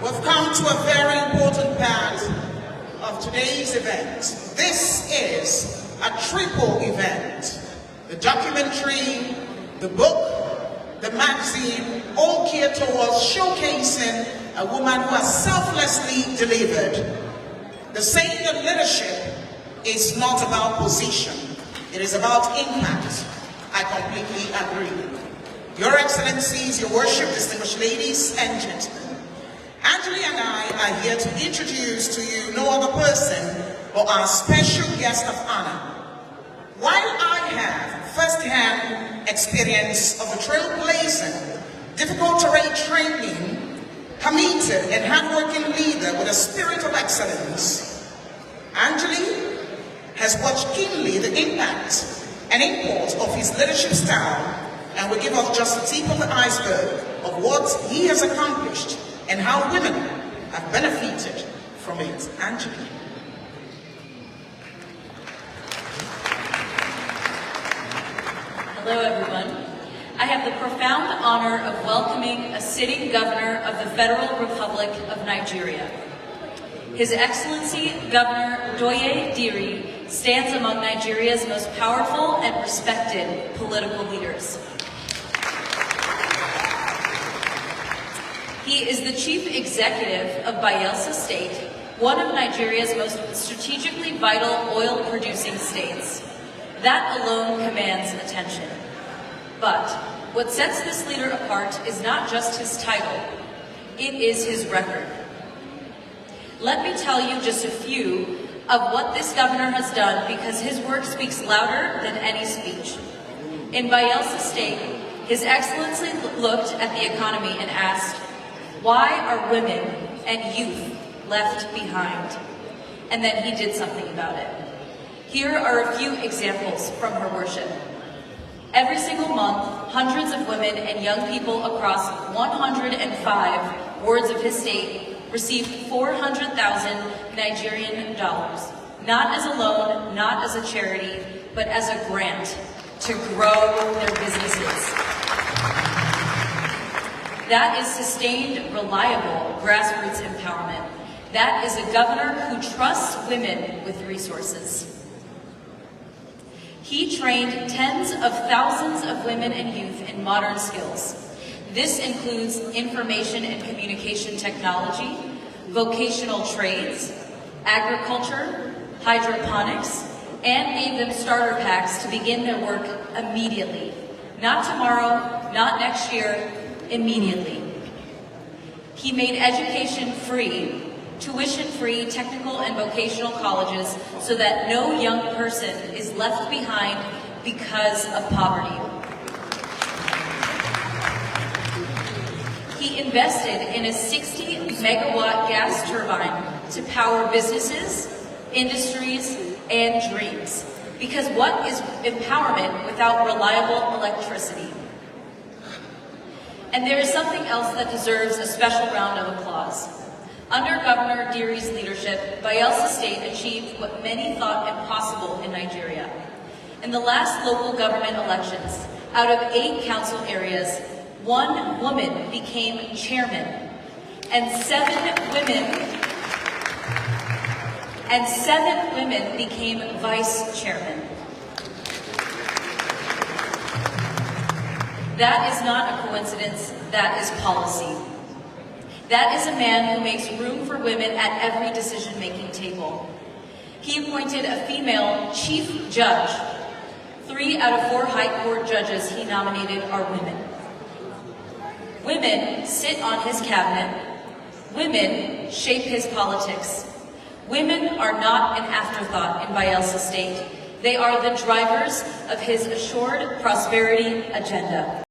We've come to a very important part of today's event. This is a triple event. The documentary, the book, the magazine, all geared towards showcasing a woman who has selflessly delivered. The saying that leadership is not about position, it is about impact. I completely agree. Your Excellencies, Your Worship, distinguished ladies and gentlemen, Angeli and I are here to introduce to you no other person but our special guest of honor. While I have first-hand experience of the trailblazing, difficult-terrain training, committed and hard-working leader with a spirit of excellence, Angeli has watched keenly the impact and import of his leadership style and will give us just the tip of the iceberg of what he has accomplished and how women have benefited from it. Angeli. Hello everyone. I have the profound honor of welcoming a sitting governor of the Federal Republic of Nigeria. His Excellency Governor Doye Diri stands among Nigeria's most powerful and respected political leaders. He is the chief executive of Bayelsa State, one of Nigeria's most strategically vital oil-producing states. That alone commands attention. But what sets this leader apart is not just his title, it is his record. Let me tell you just a few of what this governor has done because his work speaks louder than any speech. In Bayelsa State, His Excellency looked at the economy and asked, why are women and youth left behind? And then he did something about it. Here are a few examples from her worship. Every single month, hundreds of women and young people across 105 wards of his state receive 400,000 Nigerian dollars, not as a loan, not as a charity, but as a grant to grow their businesses. That is sustained, reliable grassroots empowerment. That is a governor who trusts women with resources. He trained tens of thousands of women and youth in modern skills. This includes information and communication technology, vocational trades, agriculture, hydroponics, and gave them starter packs to begin their work immediately. Not tomorrow, not next year, immediately. He made education free, tuition-free technical and vocational colleges so that no young person is left behind because of poverty. He invested in a 60-megawatt gas turbine to power businesses, industries, and dreams. Because what is empowerment without reliable electricity? And there is something else that deserves a special round of applause. Under Governor Diri's leadership, Bayelsa State achieved what many thought impossible in Nigeria. In the last local government elections, out of 8 council areas, 1 woman became chairman, and 7 women became vice chairman. That is not a coincidence, that is policy. That is a man who makes room for women at every decision-making table. He appointed a female chief judge. 3 out of 4 high court judges he nominated are women. Women sit on his cabinet. Women shape his politics. Women are not an afterthought in Bayelsa State. They are the drivers of his assured prosperity agenda.